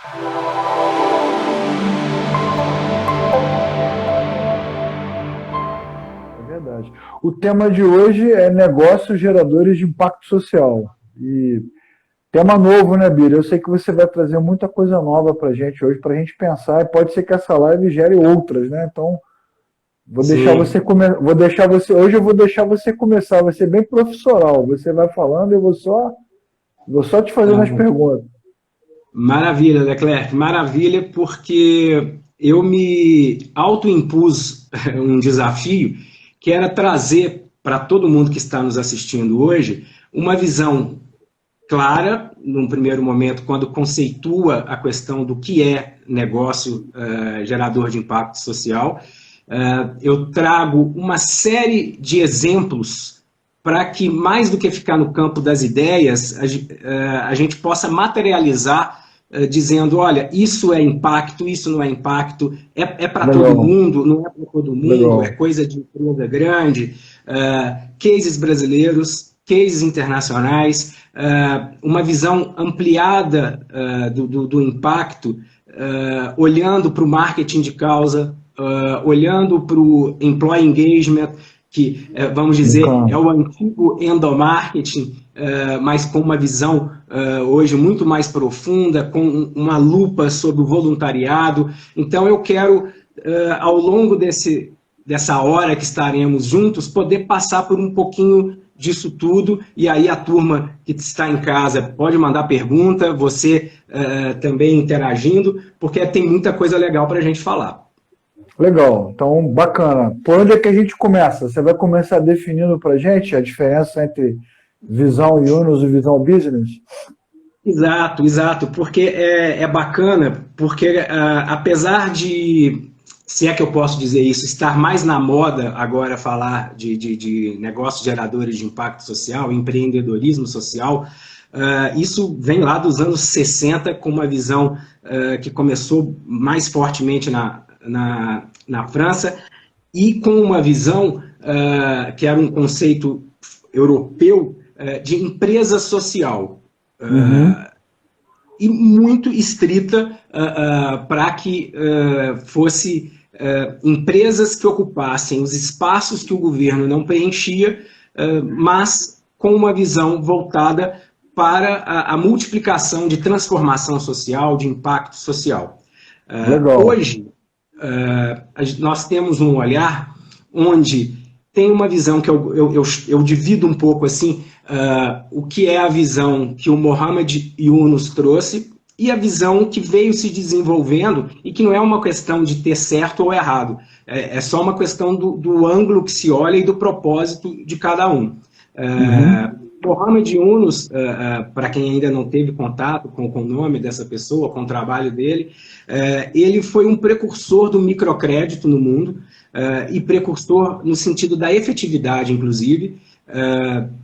É verdade. O tema de hoje é negócios geradores de impacto social. E tema novo, né, Bira? Eu sei que você vai trazer muita coisa nova para a gente hoje, para a gente pensar, e pode ser que essa live gere outras, né? Então, Sim. hoje eu vou deixar você começar, vai ser bem profissional. Você vai falando, vou só te fazendo as perguntas. Maravilha, Leclerc, maravilha, porque eu me autoimpus um desafio que era trazer para todo mundo que está nos assistindo hoje uma visão clara, num primeiro momento, quando conceitua a questão do que é negócio gerador de impacto social. Eu trago uma série de exemplos para que, mais do que ficar no campo das ideias, a gente possa materializar dizendo, olha, isso é impacto, isso não é impacto, é para todo mundo, não é para todo mundo, é coisa de empresa grande, cases brasileiros, cases internacionais, uma visão ampliada do impacto, olhando para o marketing de causa, olhando para o employee engagement, que, vamos dizer, é o antigo endomarketing, mas com uma visão hoje muito mais profunda, com uma lupa sobre o voluntariado. Então, eu quero, ao longo dessa hora que estaremos juntos, poder passar por um pouquinho disso tudo, e aí a turma que está em casa pode mandar pergunta, você também interagindo, porque tem muita coisa legal para a gente falar. Legal, então bacana. Por onde é que a gente começa? Você vai começar definindo para a gente a diferença entre visão Yunus e visão business? Exato, exato, porque é bacana, porque apesar de, se é que eu posso dizer isso, estar mais na moda agora falar de negócios geradores de impacto social, empreendedorismo social, isso vem lá dos anos 60 com uma visão que começou mais fortemente na França e com uma visão que era um conceito europeu de empresa social. E muito estrita para que fosse empresas que ocupassem os espaços que o governo não preenchia, mas com uma visão voltada para a multiplicação de transformação social, de impacto social. Hoje, nós temos um olhar onde tem uma visão que eu divido um pouco assim, o que é a visão que o Mohamed Yunus trouxe e a visão que veio se desenvolvendo e que não é uma questão de ter certo ou errado, é só uma questão do ângulo que se olha e do propósito de cada um. Mohamed Yunus, para quem ainda não teve contato com o nome dessa pessoa, com o trabalho dele, ele foi um precursor do microcrédito no mundo, e precursor no sentido da efetividade, inclusive.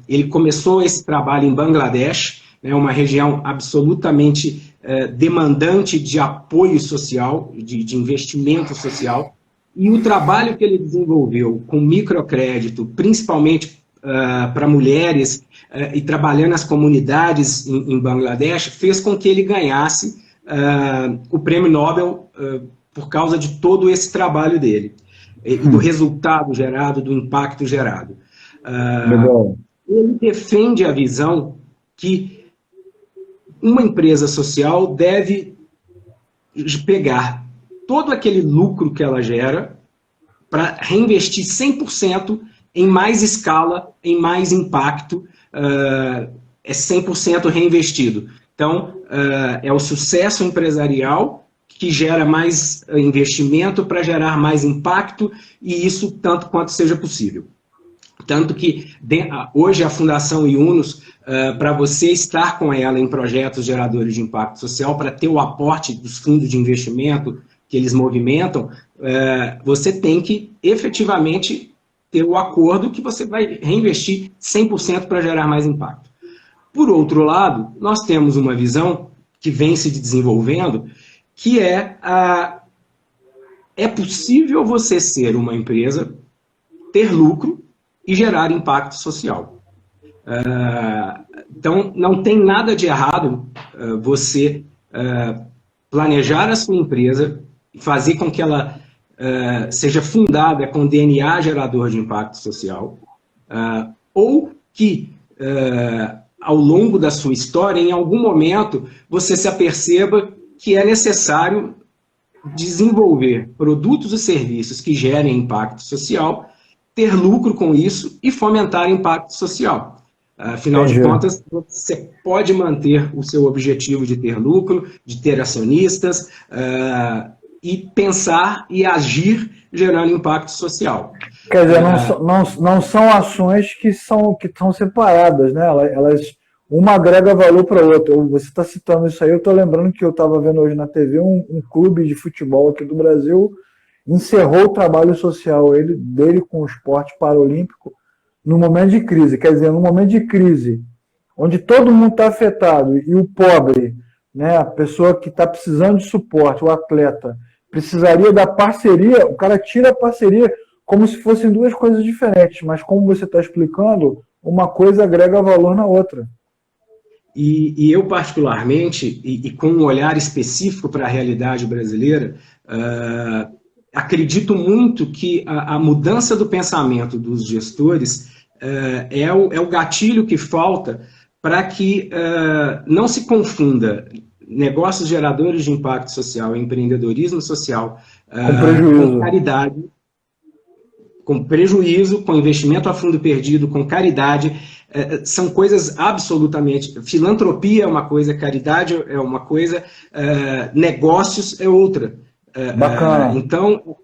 Ele começou esse trabalho em Bangladesh, uma região absolutamente demandante de apoio social, de investimento social, e o trabalho que ele desenvolveu com microcrédito, principalmente para mulheres, e trabalhando nas comunidades em Bangladesh, fez com que ele ganhasse o Prêmio Nobel por causa de todo esse trabalho dele, e do resultado gerado, do impacto gerado. Ele defende a visão que uma empresa social deve pegar todo aquele lucro que ela gera para reinvestir 100% em mais escala, em mais impacto, é 100% reinvestido. Então, é o sucesso empresarial que gera mais investimento para gerar mais impacto, e isso tanto quanto seja possível. Tanto que hoje a Fundação Yunus, para você estar com ela em projetos geradores de impacto social, para ter o aporte dos fundos de investimento que eles movimentam, você tem que efetivamente ter o acordo que você vai reinvestir 100% para gerar mais impacto. Por outro lado, nós temos uma visão que vem se desenvolvendo, que é possível você ser uma empresa, ter lucro e gerar impacto social. Então, não tem nada de errado você planejar a sua empresa, fazer com que ela seja fundada com DNA gerador de impacto social, ou que, ao longo da sua história, em algum momento, você se aperceba que é necessário desenvolver produtos e serviços que gerem impacto social, ter lucro com isso e fomentar impacto social. Afinal de contas, você pode manter o seu objetivo de ter lucro, de ter acionistas, e pensar e agir gerando impacto social. Quer dizer, não são ações que são separadas, né? Uma agrega valor para a outra. Você está citando isso aí, eu estou lembrando que eu estava vendo hoje na TV um clube de futebol aqui do Brasil encerrou o trabalho social dele com o esporte paralímpico no momento de crise. Quer dizer, no momento de crise, onde todo mundo está afetado e o pobre, né, a pessoa que está precisando de suporte, o atleta, precisaria da parceria, o cara tira a parceria como se fossem duas coisas diferentes, mas como você está explicando, uma coisa agrega valor na outra. E eu, particularmente, e com um olhar específico para a realidade brasileira, acredito muito que a mudança do pensamento dos gestores é o gatilho que falta para que não se confunda negócios geradores de impacto social e empreendedorismo social com caridade, com prejuízo, com investimento a fundo perdido, com caridade. São coisas absolutamente... Filantropia é uma coisa, caridade é uma coisa, negócios é outra. Bacana. Então,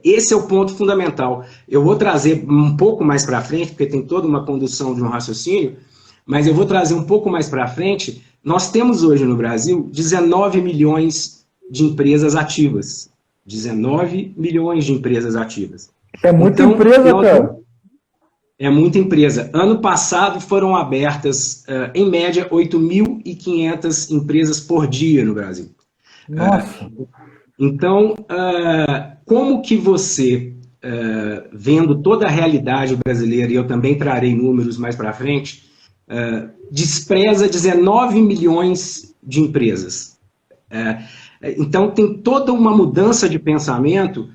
esse é o ponto fundamental. Eu vou trazer um pouco mais para frente, porque tem toda uma condução de um raciocínio, mas eu vou trazer um pouco mais para frente. Nós temos hoje no Brasil 19 milhões de empresas ativas. 19 milhões de empresas ativas. É muita empresa, cara. É muita empresa. Ano passado foram abertas, em média, 8.500 empresas por dia no Brasil. Nossa! Então, como que você, vendo toda a realidade brasileira, e eu também trarei números mais para frente, despreza 19 milhões de empresas? Então, tem toda uma mudança de pensamento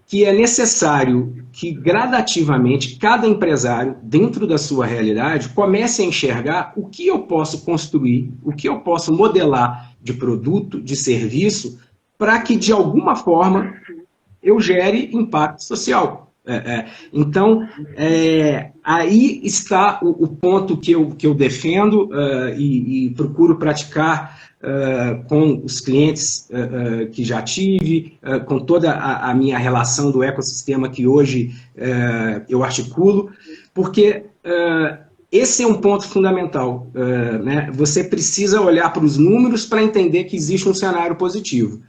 que é necessário que, gradativamente, cada empresário, dentro da sua realidade, comece a enxergar o que eu posso construir, o que eu posso modelar de produto, de serviço, para que, de alguma forma, eu gere impacto social. Então, aí está o ponto que eu defendo e procuro praticar com os clientes que já tive, com toda a minha relação do ecossistema que hoje eu articulo, porque esse é um ponto fundamental. Né? Você precisa olhar para os números para entender que existe um cenário positivo.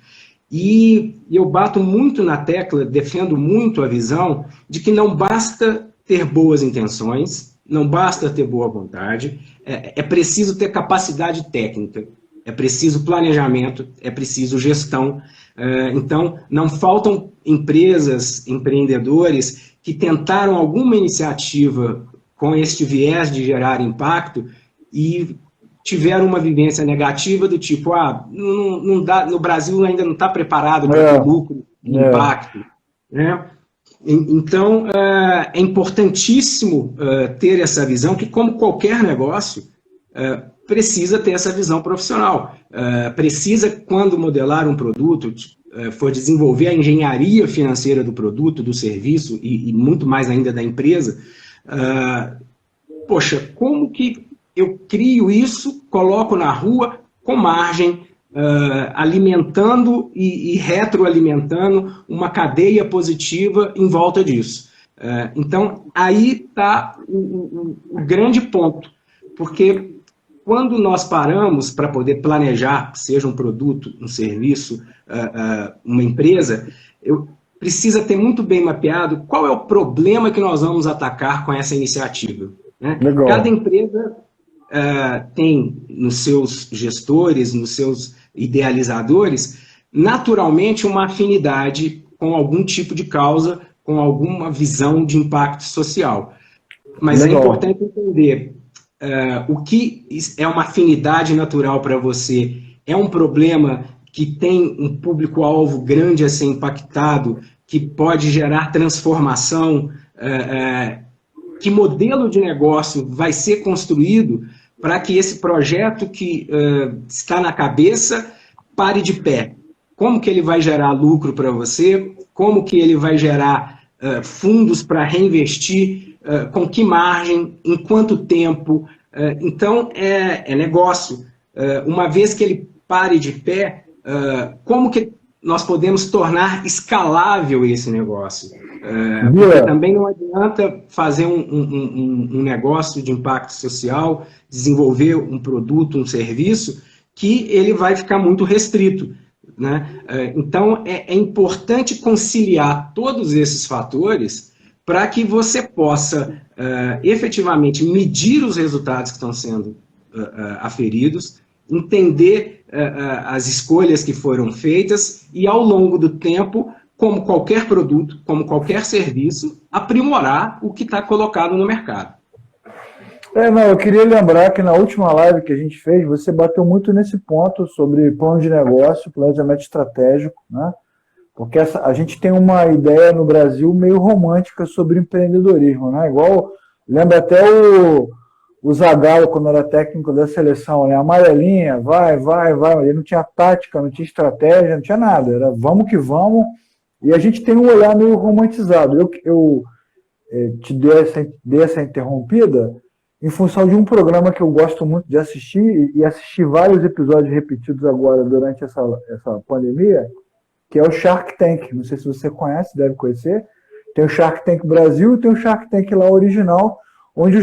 E eu bato muito na tecla, defendo muito a visão de que não basta ter boas intenções, não basta ter boa vontade, é preciso ter capacidade técnica, é preciso planejamento, é preciso gestão. Então, não faltam empresas, empreendedores que tentaram alguma iniciativa com este viés de gerar impacto e tiveram uma vivência negativa do tipo, não dá, no Brasil ainda não está preparado para ter lucro, impacto. Né? Então, é importantíssimo ter essa visão que, como qualquer negócio, precisa ter essa visão profissional. Precisa, quando modelar um produto, for desenvolver a engenharia financeira do produto, do serviço e muito mais ainda da empresa, poxa, como que eu crio isso, coloco na rua com margem, alimentando e retroalimentando uma cadeia positiva em volta disso. Então, aí está o grande ponto, porque quando nós paramos para poder planejar, seja um produto, um serviço, uma empresa, precisa ter muito bem mapeado qual é o problema que nós vamos atacar com essa iniciativa. Né? Cada empresa tem nos seus gestores, nos seus idealizadores, naturalmente uma afinidade com algum tipo de causa, com alguma visão de impacto social. Mas é importante entender o que é uma afinidade natural para você. É um problema que tem um público-alvo grande a ser impactado, que pode gerar transformação, que modelo de negócio vai ser construído para que esse projeto que está na cabeça pare de pé. Como que ele vai gerar lucro para você? Como que ele vai gerar fundos para reinvestir? Com que margem? Em quanto tempo? Então, é negócio. Uma vez que ele pare de pé, como que nós podemos tornar escalável esse negócio? Porque também não adianta fazer um negócio de impacto social, desenvolver um produto, um serviço, que ele vai ficar muito restrito, né? Então, é importante conciliar todos esses fatores para que você possa efetivamente medir os resultados que estão sendo aferidos, entender as escolhas que foram feitas e, ao longo do tempo, como qualquer produto, como qualquer serviço, aprimorar o que está colocado no mercado. Eu queria lembrar que na última live que a gente fez, você bateu muito nesse ponto sobre plano de negócio, planejamento estratégico, né? Porque a gente tem uma ideia no Brasil meio romântica sobre empreendedorismo, né? Igual, lembra até o Zagallo, quando era técnico da seleção, né? Amarelinha, vai, ele não tinha tática, não tinha estratégia, não tinha nada, era vamos que vamos, e a gente tem um olhar meio romantizado. Eu te dei essa interrompida em função de um programa que eu gosto muito de assistir, e assisti vários episódios repetidos agora durante essa pandemia, que é o Shark Tank. Não sei se você conhece, deve conhecer. Tem o Shark Tank Brasil e tem o Shark Tank lá original, onde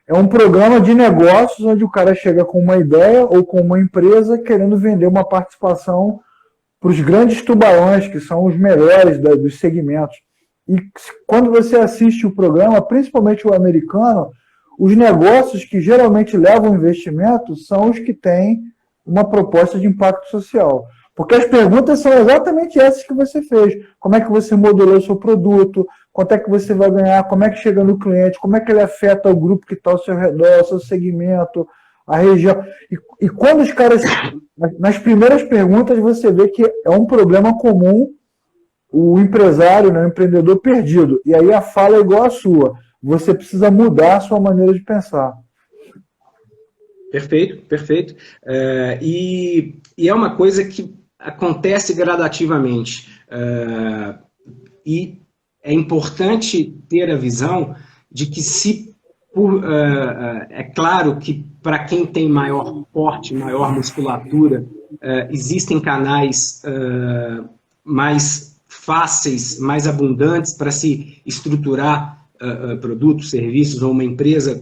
é um programa de negócios onde o cara chega com uma ideia ou com uma empresa querendo vender uma participação para os grandes tubarões, que são os melhores dos segmentos. E quando você assiste o programa, principalmente o americano, os negócios que geralmente levam investimento são os que têm uma proposta de impacto social. Porque as perguntas são exatamente essas que você fez. Como é que você modelou o seu produto? Quanto é que você vai ganhar? Como é que chega no cliente? Como é que ele afeta o grupo que está ao seu redor, o seu segmento, a região? E quando os caras... Nas primeiras perguntas você vê que é um problema comum o empresário, né, o empreendedor perdido. E aí a fala é igual à sua. Você precisa mudar a sua maneira de pensar. Perfeito. E é uma coisa que acontece gradativamente. E é importante ter a visão de que é claro que para quem tem maior porte, maior musculatura, existem canais mais fáceis, mais abundantes para se estruturar produtos, serviços ou uma empresa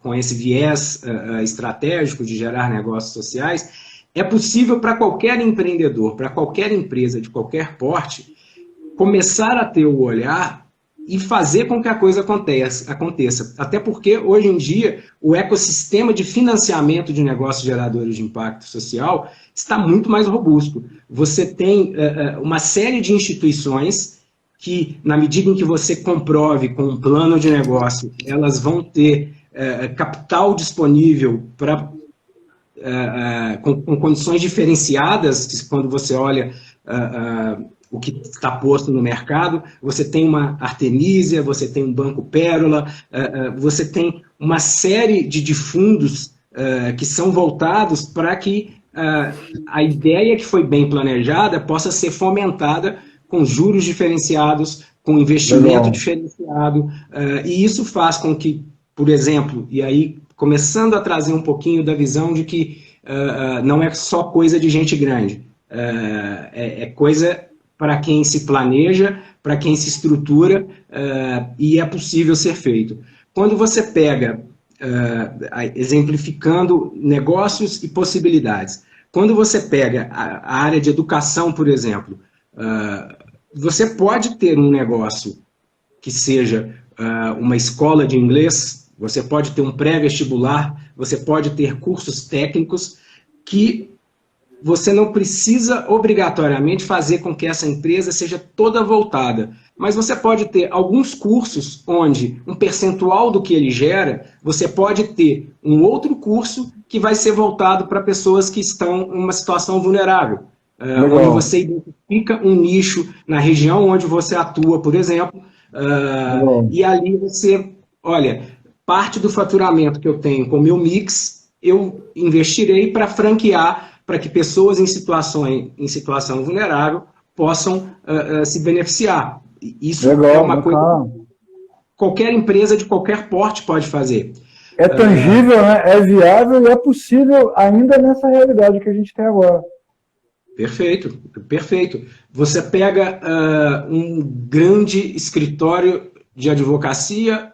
com esse viés estratégico de gerar negócios sociais. É possível para qualquer empreendedor, para qualquer empresa de qualquer porte, começar a ter o olhar e fazer com que a coisa aconteça. Até porque, hoje em dia, o ecossistema de financiamento de negócios geradores de impacto social está muito mais robusto. Você tem uma série de instituições que, na medida em que você comprove com um plano de negócio, elas vão ter capital disponível com condições diferenciadas, quando você olha o que está posto no mercado. Você tem uma Artemisia, você tem um Banco Pérola, você tem uma série de fundos que são voltados para que a ideia que foi bem planejada possa ser fomentada com juros diferenciados, com investimento diferenciado, e isso faz com que, por exemplo, e aí começando a trazer um pouquinho da visão de que não é só coisa de gente grande, é coisa para quem se planeja, para quem se estrutura, e é possível ser feito. Quando você pega, exemplificando negócios e possibilidades, quando você pega a área de educação, por exemplo, você pode ter um negócio que seja uma escola de inglês, você pode ter um pré-vestibular, você pode ter cursos técnicos que você não precisa obrigatoriamente fazer com que essa empresa seja toda voltada, mas você pode ter alguns cursos onde um percentual do que ele gera, você pode ter um outro curso que vai ser voltado para pessoas que estão em uma situação vulnerável. onde você identifica um nicho na região onde você atua, por exemplo, e ali você, olha, parte do faturamento que eu tenho com o meu mix, eu investirei para franquear, para que pessoas em situação vulnerável possam se beneficiar. Isso é uma coisa que qualquer empresa de qualquer porte pode fazer. É tangível, né? É viável e é possível ainda nessa realidade que a gente tem agora. Perfeito, perfeito. Você pega um grande escritório de advocacia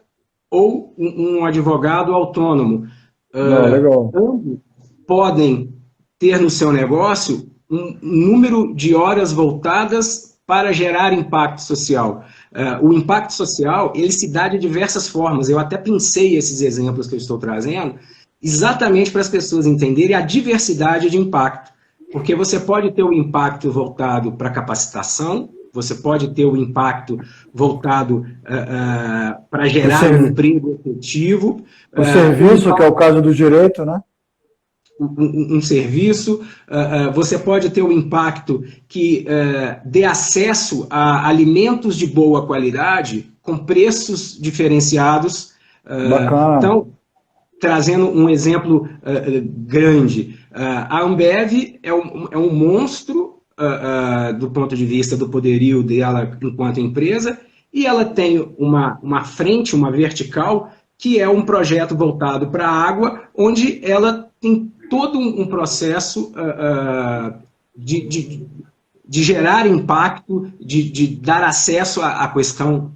ou um advogado autônomo. Legal. Ambos podem ter no seu negócio um número de horas voltadas para gerar impacto social. O impacto social, ele se dá de diversas formas. Eu até pensei esses exemplos que eu estou trazendo exatamente para as pessoas entenderem a diversidade de impacto. Porque você pode ter um impacto voltado para capacitação, você pode ter um impacto voltado para gerar um emprego efetivo. O serviço, que é o caso do direito, né? Um serviço, você pode ter um impacto que dê acesso a alimentos de boa qualidade com preços diferenciados. Bacana. Então, trazendo um exemplo grande, a Ambev é um monstro do ponto de vista do poderio dela enquanto empresa, e ela tem uma frente, uma vertical, que é um projeto voltado para a água, onde ela tem todo um processo de gerar impacto, de dar acesso à questão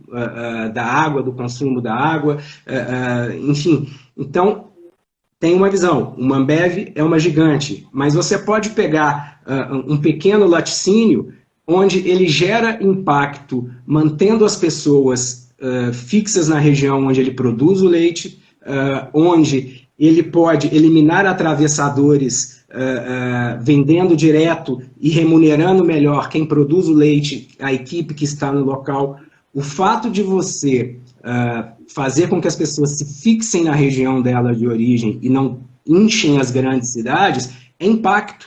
da água, do consumo da água, enfim. Então, tem uma visão. Uma Ambev é uma gigante, mas você pode pegar um pequeno laticínio onde ele gera impacto mantendo as pessoas fixas na região onde ele produz o leite, onde ele pode eliminar atravessadores vendendo direto e remunerando melhor quem produz o leite, a equipe que está no local. O fato de você fazer com que as pessoas se fixem na região dela de origem e não enchem as grandes cidades é impacto.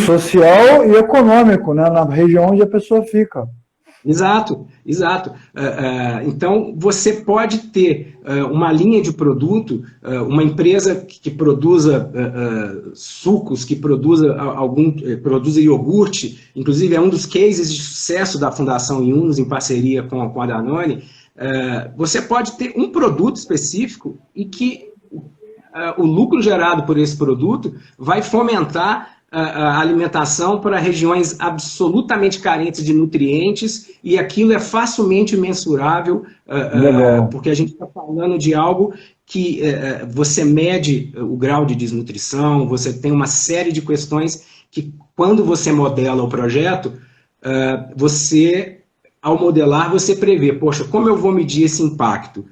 Social e econômico, né, na região onde a pessoa fica. Exato, exato. Então, você pode ter uma linha de produto, uma empresa que produza sucos, que produza iogurte, inclusive é um dos cases de sucesso da Fundação Yunus, em parceria com a Danone. Você pode ter um produto específico e que o lucro gerado por esse produto vai fomentar a alimentação para regiões absolutamente carentes de nutrientes, e aquilo é facilmente mensurável, porque a gente está falando de algo que você mede o grau de desnutrição, você tem uma série de questões que, quando você modela o projeto, ao modelar, você prevê, poxa, como eu vou medir esse impacto?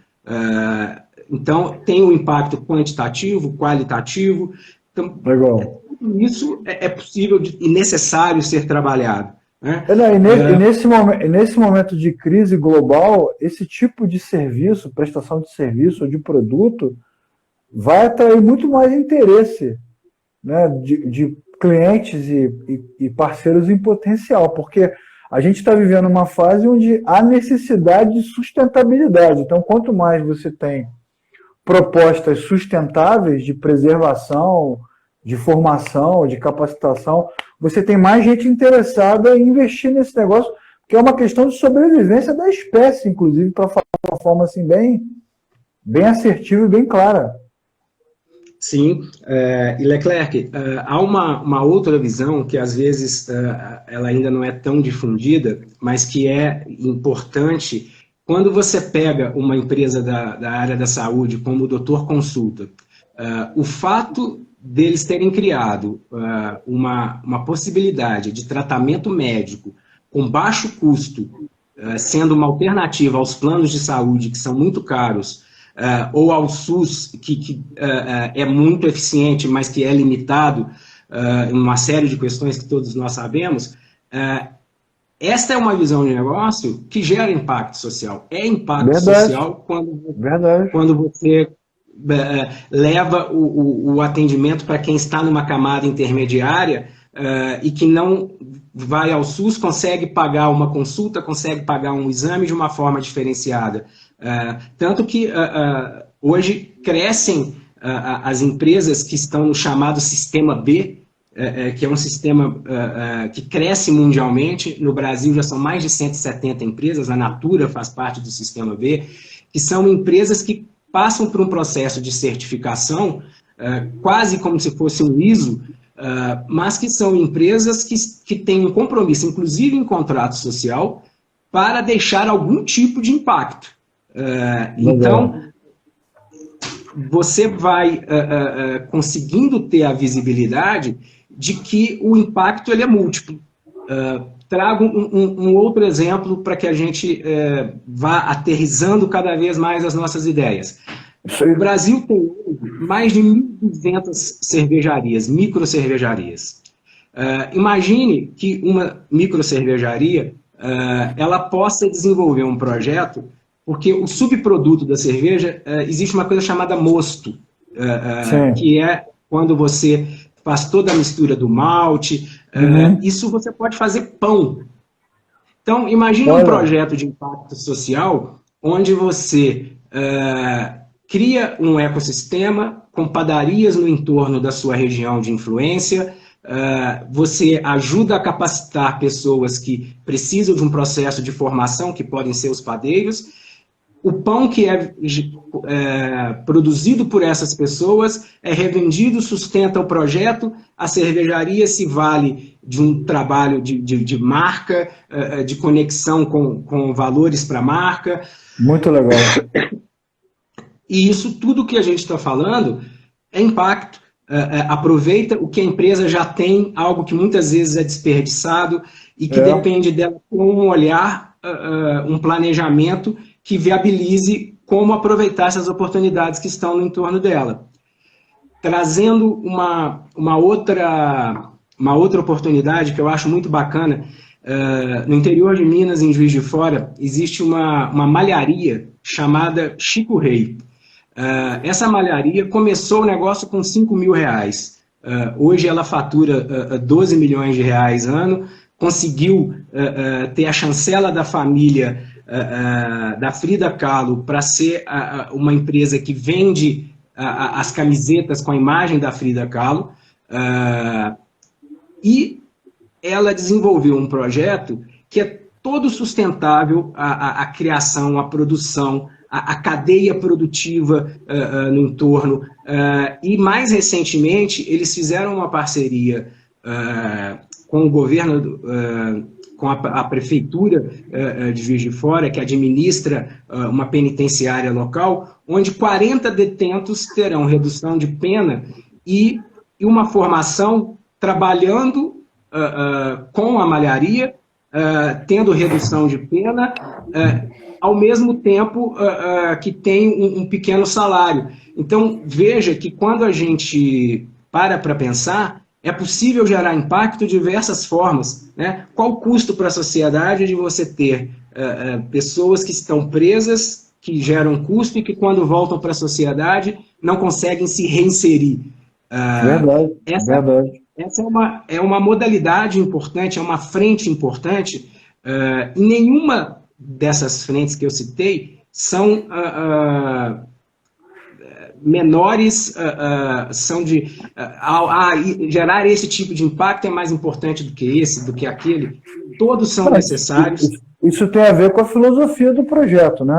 Então, tem o impacto quantitativo, qualitativo. Então, legal. Isso é possível e necessário ser trabalhado. Né? E nesse momento de crise global, esse tipo de serviço, prestação de serviço ou de produto, vai atrair muito mais interesse, né, de clientes e parceiros em potencial, porque a gente está vivendo uma fase onde há necessidade de sustentabilidade. Então, quanto mais você tem propostas sustentáveis de preservação, de formação, de capacitação, você tem mais gente interessada em investir nesse negócio, que é uma questão de sobrevivência da espécie, inclusive, para falar de uma forma assim, bem assertiva e bem clara. Sim, e Leclerc, há uma outra visão que às vezes ela ainda não é tão difundida, mas que é importante. Quando você pega uma empresa da área da saúde, como o Doutor Consulta, o fato deles terem criado uma possibilidade de tratamento médico com baixo custo, sendo uma alternativa aos planos de saúde que são muito caros, ou ao SUS, que é muito eficiente, mas que é limitado em uma série de questões que todos nós sabemos, esta é uma visão de negócio que gera impacto social. É impacto social quando você leva o atendimento para quem está numa camada intermediária e que não vai ao SUS, consegue pagar uma consulta, consegue pagar um exame de uma forma diferenciada. Tanto que hoje crescem as empresas que estão no chamado Sistema B, que é um sistema que cresce mundialmente. No Brasil já são mais de 170 empresas, a Natura faz parte do Sistema B, que são empresas que passam por um processo de certificação, quase como se fosse um ISO, mas que são empresas que têm um compromisso, inclusive em contrato social, para deixar algum tipo de impacto. Então, você vai conseguindo ter a visibilidade de que o impacto ele é múltiplo. Trago um outro exemplo para que a gente vá aterrissando cada vez mais as nossas ideias. O Brasil tem mais de 1.200 cervejarias, microcervejarias. Imagine que uma microcervejaria ela possa desenvolver um projeto, porque o subproduto da cerveja, existe uma coisa chamada mosto, que é quando você faz toda a mistura do malte, isso você pode fazer pão. Então, imagine um projeto de impacto social onde você cria um ecossistema com padarias no entorno da sua região de influência, você ajuda a capacitar pessoas que precisam de um processo de formação, que podem ser os padeiros. O pão que é produzido por essas pessoas é revendido, sustenta o projeto, a cervejaria se vale de um trabalho de marca, de conexão com valores para a marca. Muito legal. E isso tudo que a gente está falando é impacto. Aproveita o que a empresa já tem, algo que muitas vezes é desperdiçado e que depende dela com um olhar, um planejamento que viabilize como aproveitar essas oportunidades que estão no entorno dela. Trazendo uma outra oportunidade que eu acho muito bacana, no interior de Minas, em Juiz de Fora, existe uma malharia chamada Chico Rei. Essa malharia começou o negócio com R$5.000. Hoje ela fatura 12 milhões de reais ano, conseguiu ter a chancela da família da Frida Kahlo para ser uma empresa que vende as camisetas com a imagem da Frida Kahlo, e ela desenvolveu um projeto que é todo sustentável, a criação, a produção, a cadeia produtiva no entorno, e mais recentemente eles fizeram uma parceria com o governo, com a prefeitura de Juiz de Fora, que administra uma penitenciária local, onde 40 detentos terão redução de pena e uma formação trabalhando com a malharia, tendo redução de pena, ao mesmo tempo que tem um pequeno salário. Então, veja que quando a gente para pensar, é possível gerar impacto de diversas formas, né? Qual o custo para a sociedade de você ter pessoas que estão presas, que geram custo e que quando voltam para a sociedade não conseguem se reinserir? Verdade. Essa é uma modalidade importante, é uma frente importante, e nenhuma dessas frentes que eu citei são menores, são de gerar esse tipo de impacto é mais importante do que esse, do que aquele. Todos são necessários. Isso tem a ver com a filosofia do projeto, né?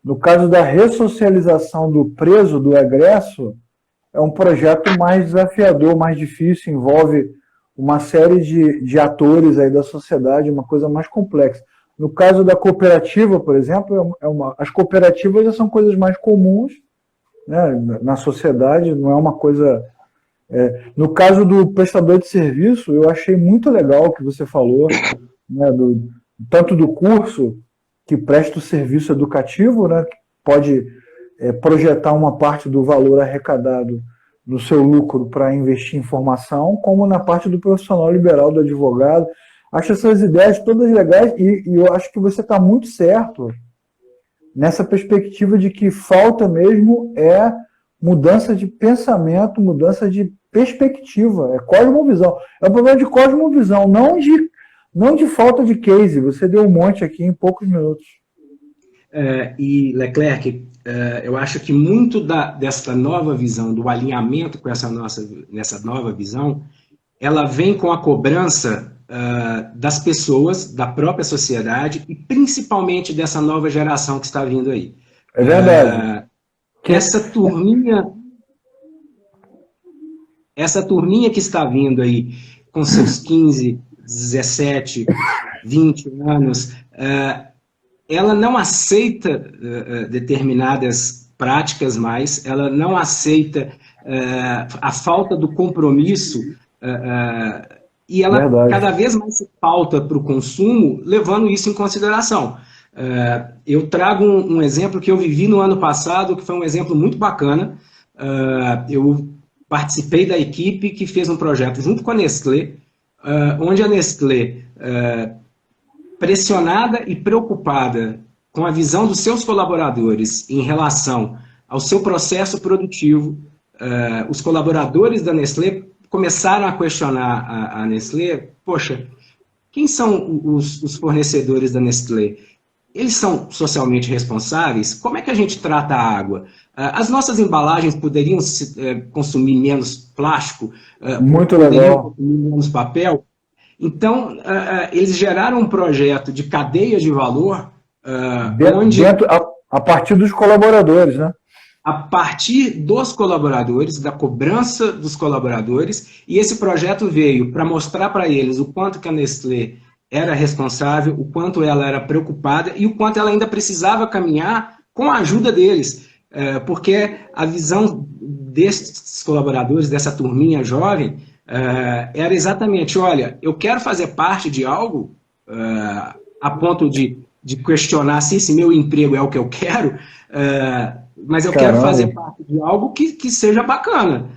No caso da ressocialização do preso, do egresso, é um projeto mais desafiador, mais difícil, envolve uma série de atores aí da sociedade, uma coisa mais complexa. No caso da cooperativa, por exemplo, as cooperativas já são coisas mais comuns, né, na sociedade, não é uma coisa... no caso do prestador de serviço, eu achei muito legal o que você falou, né, tanto do curso que presta o serviço educativo, né, que pode projetar uma parte do valor arrecadado do seu lucro para investir em formação, como na parte do profissional liberal, do advogado. Acho essas ideias todas legais e eu acho que você está muito certo nessa perspectiva de que falta mesmo mudança de pensamento, mudança de perspectiva, é cosmovisão. É um problema de cosmovisão, não de falta de case. Você deu um monte aqui em poucos minutos. E, Leclerc, eu acho que muito dessa nova visão, do alinhamento com nessa nova visão, ela vem com a cobrança das pessoas, da própria sociedade e principalmente dessa nova geração que está vindo aí. É verdade. Essa turminha que está vindo aí com seus 15, 17, 20 anos, ela não aceita determinadas práticas mais, ela não aceita a falta do compromisso e ela cada vez mais se pauta para o consumo, levando isso em consideração. Eu trago um exemplo que eu vivi no ano passado, que foi um exemplo muito bacana. Eu participei da equipe que fez um projeto junto com a Nestlé, onde a Nestlé, pressionada e preocupada com a visão dos seus colaboradores em relação ao seu processo produtivo, os colaboradores da Nestlé começaram a questionar a Nestlé: poxa, quem são os fornecedores da Nestlé? Eles são socialmente responsáveis? Como é que a gente trata a água? As nossas embalagens poderiam consumir menos plástico? Muito poderiam legal. consumir menos papel? Então, eles geraram um projeto de cadeia de valor a partir dos colaboradores, né? A partir dos colaboradores, da cobrança dos colaboradores, e esse projeto veio para mostrar para eles o quanto que a Nestlé era responsável, o quanto ela era preocupada e o quanto ela ainda precisava caminhar com a ajuda deles, porque a visão desses colaboradores, dessa turminha jovem, era exatamente: olha, eu quero fazer parte de algo a ponto de questionar se esse meu emprego é o que eu quero, mas eu quero fazer parte de algo que seja bacana.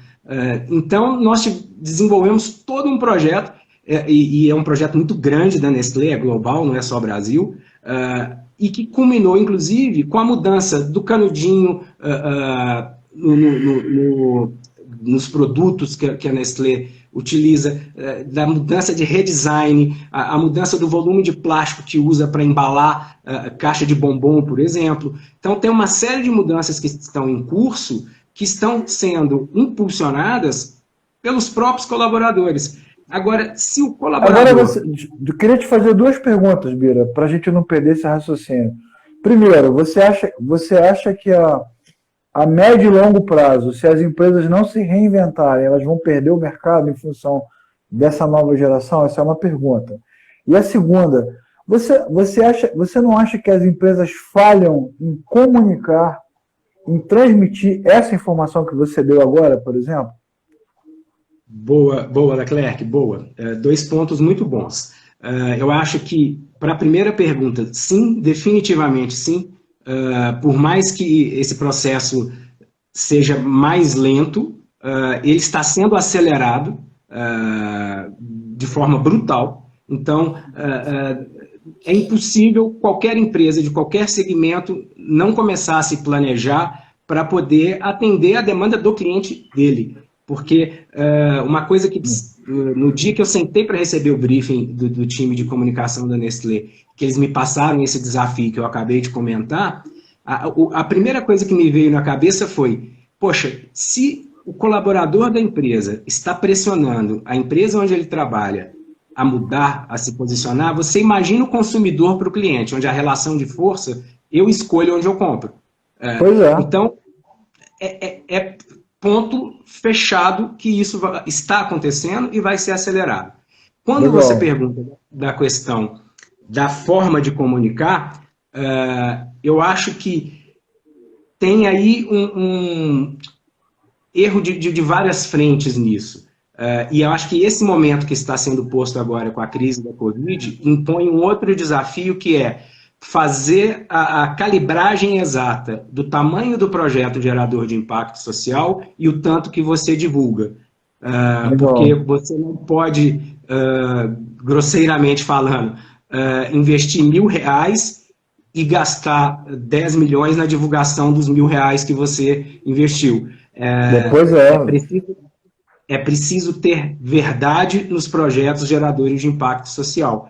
Então, nós desenvolvemos todo um projeto, e é um projeto muito grande da Nestlé, é global, não é só Brasil, e que culminou, inclusive, com a mudança do canudinho nos produtos que a Nestlé utiliza, da mudança de redesign, a mudança do volume de plástico que usa para embalar caixa de bombom, por exemplo. Então, tem uma série de mudanças que estão em curso, que estão sendo impulsionadas pelos próprios colaboradores. Agora, se o colaborador... eu queria te fazer duas perguntas, Bira, para a gente não perder esse raciocínio. Primeiro, você acha que a médio e longo prazo, se as empresas não se reinventarem, elas vão perder o mercado em função dessa nova geração? Essa é uma pergunta. E a segunda, você não acha que as empresas falham em comunicar, em transmitir essa informação que você deu agora, por exemplo? Boa, Leclerc, boa. Dois pontos muito bons. Eu acho que, para a primeira pergunta, sim, definitivamente sim. Por mais que esse processo seja mais lento, ele está sendo acelerado de forma brutal. Então, é impossível qualquer empresa de qualquer segmento não começar a se planejar para poder atender a demanda do cliente dele. Porque uma coisa que, no dia que eu sentei para receber o briefing do time de comunicação da Nestlé, que eles me passaram esse desafio que eu acabei de comentar, a primeira coisa que me veio na cabeça foi: poxa, se o colaborador da empresa está pressionando a empresa onde ele trabalha a mudar, a se posicionar, você imagina o consumidor para o cliente, onde a relação de força, eu escolho onde eu compro. Pois é. Então, é ponto fechado que isso está acontecendo e vai ser acelerado. Quando Legal. você pergunta da questão da forma de comunicar, eu acho que tem aí um erro de várias frentes nisso. E eu acho que esse momento que está sendo posto agora com a crise da Covid impõe um outro desafio, que é fazer a calibragem exata do tamanho do projeto gerador de impacto social e o tanto que você divulga. Porque você não pode, grosseiramente falando, investir R$1.000 e gastar 10 milhões na divulgação dos R$1.000 que você investiu. é preciso ter verdade nos projetos geradores de impacto social.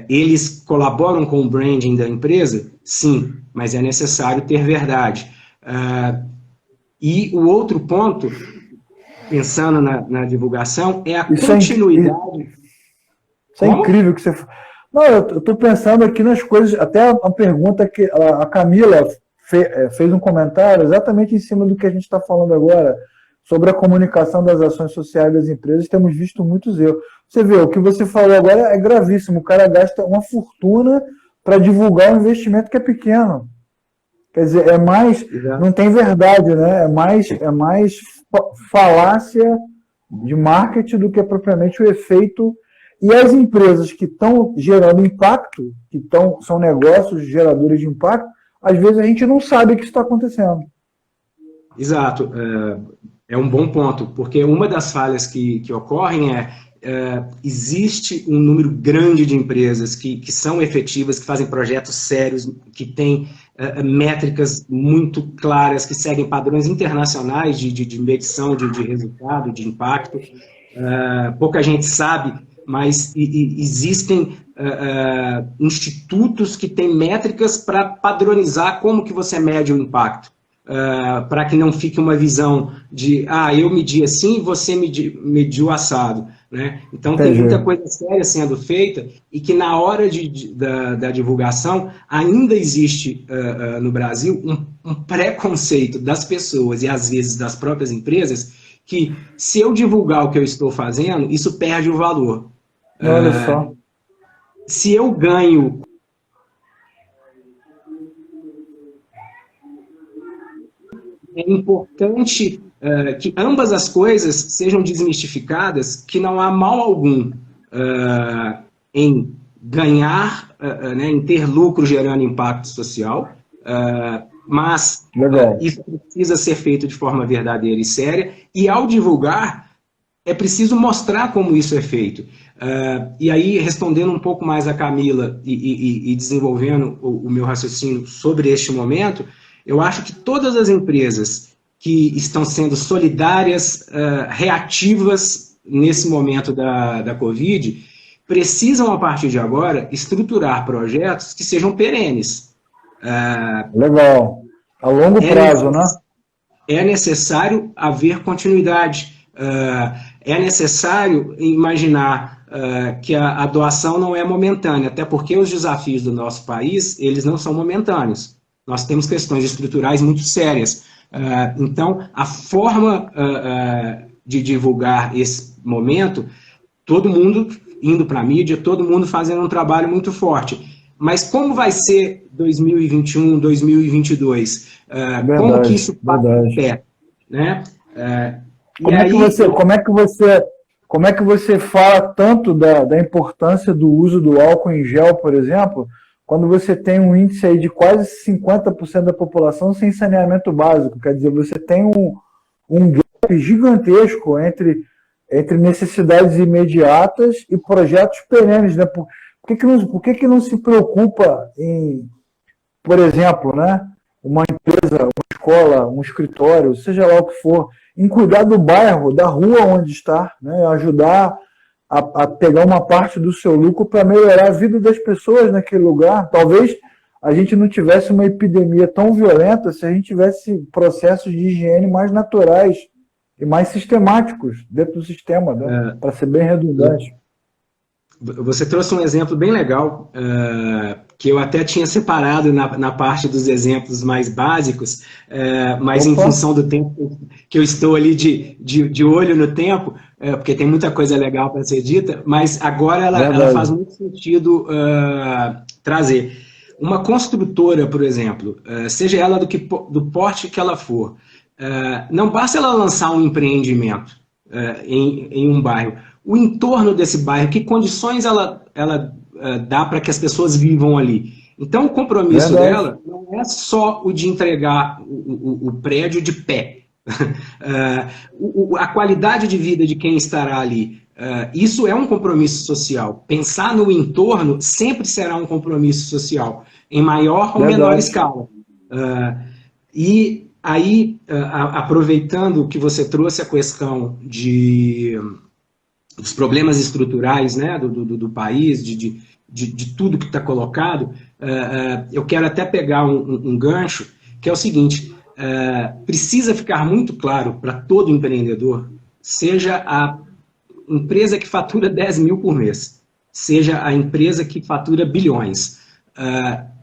Eles colaboram com o branding da empresa? Sim, mas é necessário ter verdade. E o outro ponto, pensando na divulgação, é a continuidade. Isso é incrível que você... Não, eu estou pensando aqui nas coisas, até a pergunta que a Camila fez um comentário exatamente em cima do que a gente está falando agora, sobre a comunicação das ações sociais das empresas, temos visto muitos erros. Você vê, o que você falou agora é gravíssimo, o cara gasta uma fortuna para divulgar um investimento que é pequeno. Quer dizer, não tem verdade, né? É mais falácia de marketing do que propriamente o efeito. E as empresas que estão gerando impacto, são negócios geradores de impacto, às vezes a gente não sabe que isso está acontecendo. Exato. É um bom ponto, porque uma das falhas que ocorrem existe um número grande de empresas que são efetivas, que fazem projetos sérios, que têm métricas muito claras, que seguem padrões internacionais de medição de resultado, de impacto. Pouca gente sabe, mas existem institutos que têm métricas para padronizar como que você mede o impacto. Para que não fique uma visão de, eu medi assim, você mediu assado. Né? Então, tem muita coisa séria sendo feita e que na hora da divulgação ainda existe no Brasil um preconceito das pessoas e às vezes das próprias empresas que se eu divulgar o que eu estou fazendo, isso perde o valor. Olha só. Se eu ganho... É importante que ambas as coisas sejam desmistificadas, que não há mal algum em ganhar, em ter lucro gerando impacto social, mas isso precisa ser feito de forma verdadeira e séria, e ao divulgar, é preciso mostrar como isso é feito. E aí, respondendo um pouco mais a Camila e desenvolvendo o meu raciocínio sobre este momento, eu acho que todas as empresas que estão sendo solidárias, reativas nesse momento da Covid, precisam, a partir de agora, estruturar projetos que sejam perenes. Legal. A longo prazo, né? É necessário haver continuidade. É necessário imaginar que a doação não é momentânea, até porque os desafios do nosso país, eles não são momentâneos. Nós temos questões estruturais muito sérias. Então, a forma de divulgar esse momento, todo mundo indo para a mídia, todo mundo fazendo um trabalho muito forte. Mas como vai ser 2021, 2022? Como que isso passa em pé? Né? Como é que você fala tanto da importância do uso do álcool em gel, por exemplo, quando você tem um índice aí de quase 50% da população sem saneamento básico? Quer dizer, você tem um gap gigantesco entre necessidades imediatas e projetos perenes, né? Por que não se preocupa em, por exemplo, né, uma empresa, uma escola, um escritório, seja lá o que for, em cuidar do bairro, da rua onde está, né, ajudar a pegar uma parte do seu lucro para melhorar a vida das pessoas naquele lugar? Talvez a gente não tivesse uma epidemia tão violenta se a gente tivesse processos de higiene mais naturais e mais sistemáticos dentro do sistema, né, para ser bem redundante. Você trouxe um exemplo bem legal, que eu até tinha separado na parte dos exemplos mais básicos, mas em função do tempo que eu estou ali de olho no tempo, porque tem muita coisa legal para ser dita, mas agora ela faz muito sentido trazer. Uma construtora, por exemplo, seja ela do porte que ela for, não basta ela lançar um empreendimento em um bairro. O entorno desse bairro, que condições ela dá para que as pessoas vivam ali. Então, o compromisso dela não é só o de entregar o prédio de pé. A qualidade de vida de quem estará ali. Isso é um compromisso social. Pensar no entorno sempre será um compromisso social, em maior ou menor escala. E Aí, aproveitando que você trouxe a questão dos problemas estruturais, né, do país, de tudo que está colocado, eu quero até pegar um gancho, que é o seguinte, precisa ficar muito claro para todo empreendedor, seja a empresa que fatura 10 mil por mês, seja a empresa que fatura bilhões,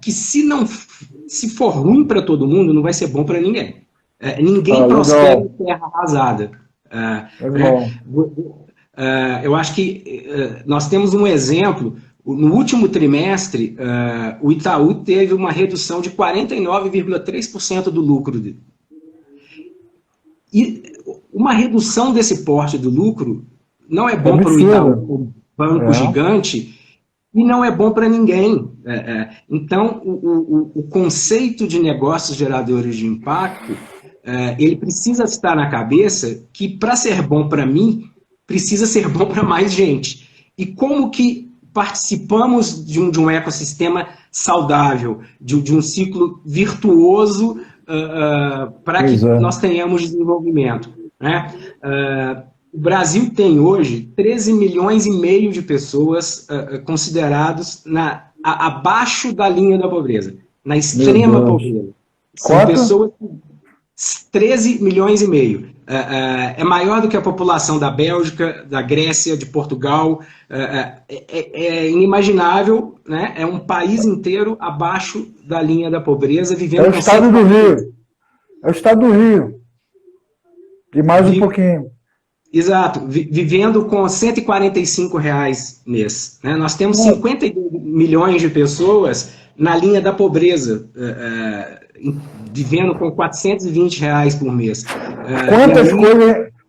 que se for ruim para todo mundo, não vai ser bom para ninguém. Ninguém prospera em terra arrasada. Eu acho que nós temos um exemplo. No último trimestre, o Itaú teve uma redução de 49,3% do lucro dele. E uma redução desse porte do lucro não é bom para o Itaú, um banco gigante, e não é bom para ninguém. Então, o conceito de negócios geradores de impacto, ele precisa estar na cabeça que, para ser bom para mim, precisa ser bom para mais gente. E como que participamos de um ecossistema saudável, de um ciclo virtuoso para que nós tenhamos desenvolvimento, né? O Brasil tem hoje 13 milhões e meio de pessoas considerados abaixo da linha da pobreza, na extrema pobreza. São pessoas 13 milhões e meio. É maior do que a população da Bélgica, da Grécia, de Portugal. É inimaginável, né? É um país inteiro abaixo da linha da pobreza, vivendo... É o estado do Rio. É o estado do Rio. E mais um pouquinho. Exato. Vivendo com R$145 mês. Né? Nós temos 52 milhões de pessoas na linha da pobreza, vivendo com R$420 por mês.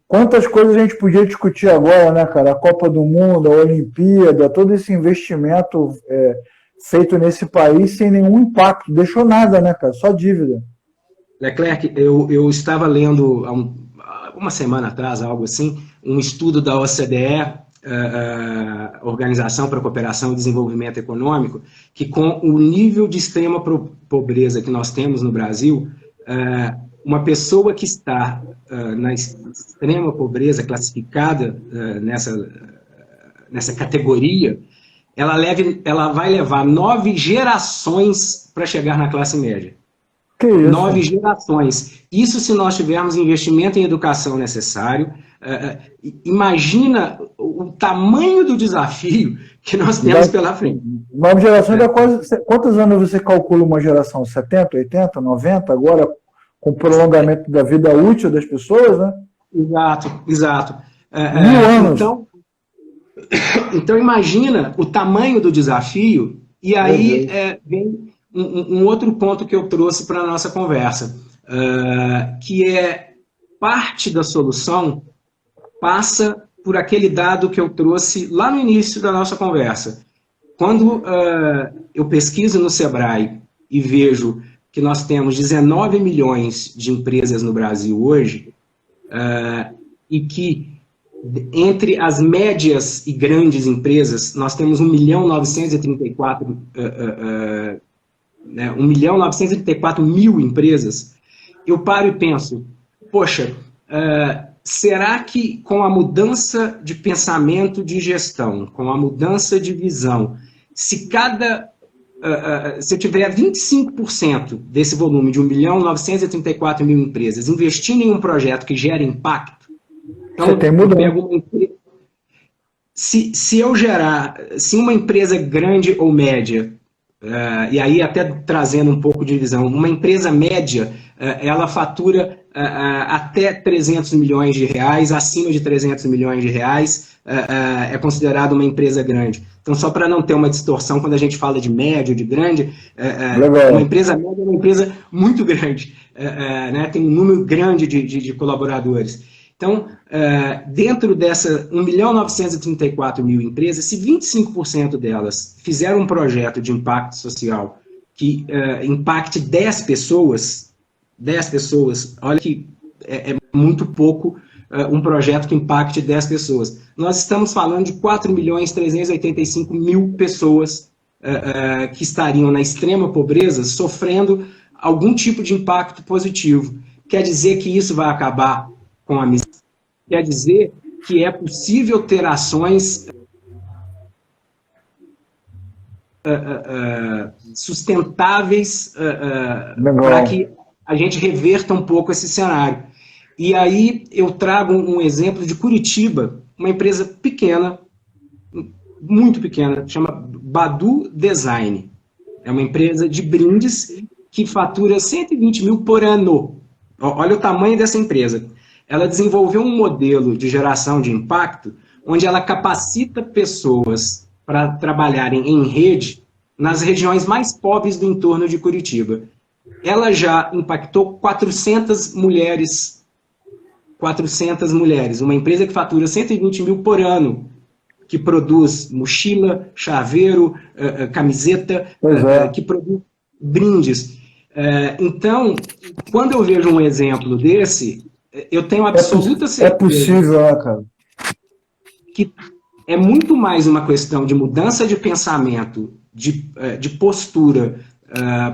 Quantas coisas a gente podia discutir agora, né, cara? A Copa do Mundo, a Olimpíada, todo esse investimento feito nesse país sem nenhum impacto. Deixou nada, né, cara? Só dívida. Leclerc, eu estava lendo há uma semana atrás, algo assim, um estudo da OCDE, Organização para a Cooperação e Desenvolvimento Econômico, que com o nível de extrema pobreza que nós temos no Brasil, uma pessoa que está na extrema pobreza, classificada nessa categoria, ela vai levar 9 gerações para chegar na classe média. Que isso? 9 gerações. Isso se nós tivermos investimento em educação necessário. Imagina o tamanho do desafio que nós temos pela frente. 9 gerações dá quase... Quantos anos você calcula uma geração? 70, 80, 90? Agora, com o prolongamento da vida útil das pessoas, né? Exato. 1000 anos. Então, imagina o tamanho do desafio, e aí vem um outro ponto que eu trouxe para a nossa conversa, que é parte da solução passa por aquele dado que eu trouxe lá no início da nossa conversa. Quando eu pesquiso no Sebrae e vejo que nós temos 19 milhões de empresas no Brasil hoje, e que entre as médias e grandes empresas nós temos 1.934.000 empresas, eu paro e penso, poxa, será que com a mudança de pensamento de gestão, com a mudança de visão, se eu tiver 25% desse volume de 1.934.000 empresas investindo em um projeto que gera impacto, então eu pego uma empresa, se uma empresa grande ou média, e aí até trazendo um pouco de visão, uma empresa média, ela fatura até 300 milhões de reais, acima de 300 milhões de reais, é considerada uma empresa grande. Então, só para não ter uma distorção, quando a gente fala de médio, de grande, uma empresa média é uma empresa muito grande, né? Tem um número grande de colaboradores. Então, dentro dessa 1.934.000 empresas, se 25% delas fizeram um projeto de impacto social que impacte 10 pessoas, olha que é muito pouco um projeto que impacte 10 pessoas. Nós estamos falando de 4.385.000 pessoas que estariam na extrema pobreza sofrendo algum tipo de impacto positivo. quer dizer que isso vai acabar com a missão. Quer dizer que é possível ter ações sustentáveis para que a gente reverta um pouco esse cenário. E aí eu trago um exemplo de Curitiba, uma empresa pequena, muito pequena, chama Badu Design. É uma empresa de brindes que fatura 120 mil por ano. Olha o tamanho dessa empresa. Ela desenvolveu um modelo de geração de impacto onde ela capacita pessoas para trabalharem em rede nas regiões mais pobres do entorno de Curitiba. Ela já impactou 400 mulheres. 400 mulheres. Uma empresa que fatura 120 mil por ano, que produz mochila, chaveiro, camiseta, que produz brindes. Então, quando eu vejo um exemplo desse, eu tenho absoluta certeza... É possível, cara. Que é muito mais uma questão de mudança de pensamento, de postura,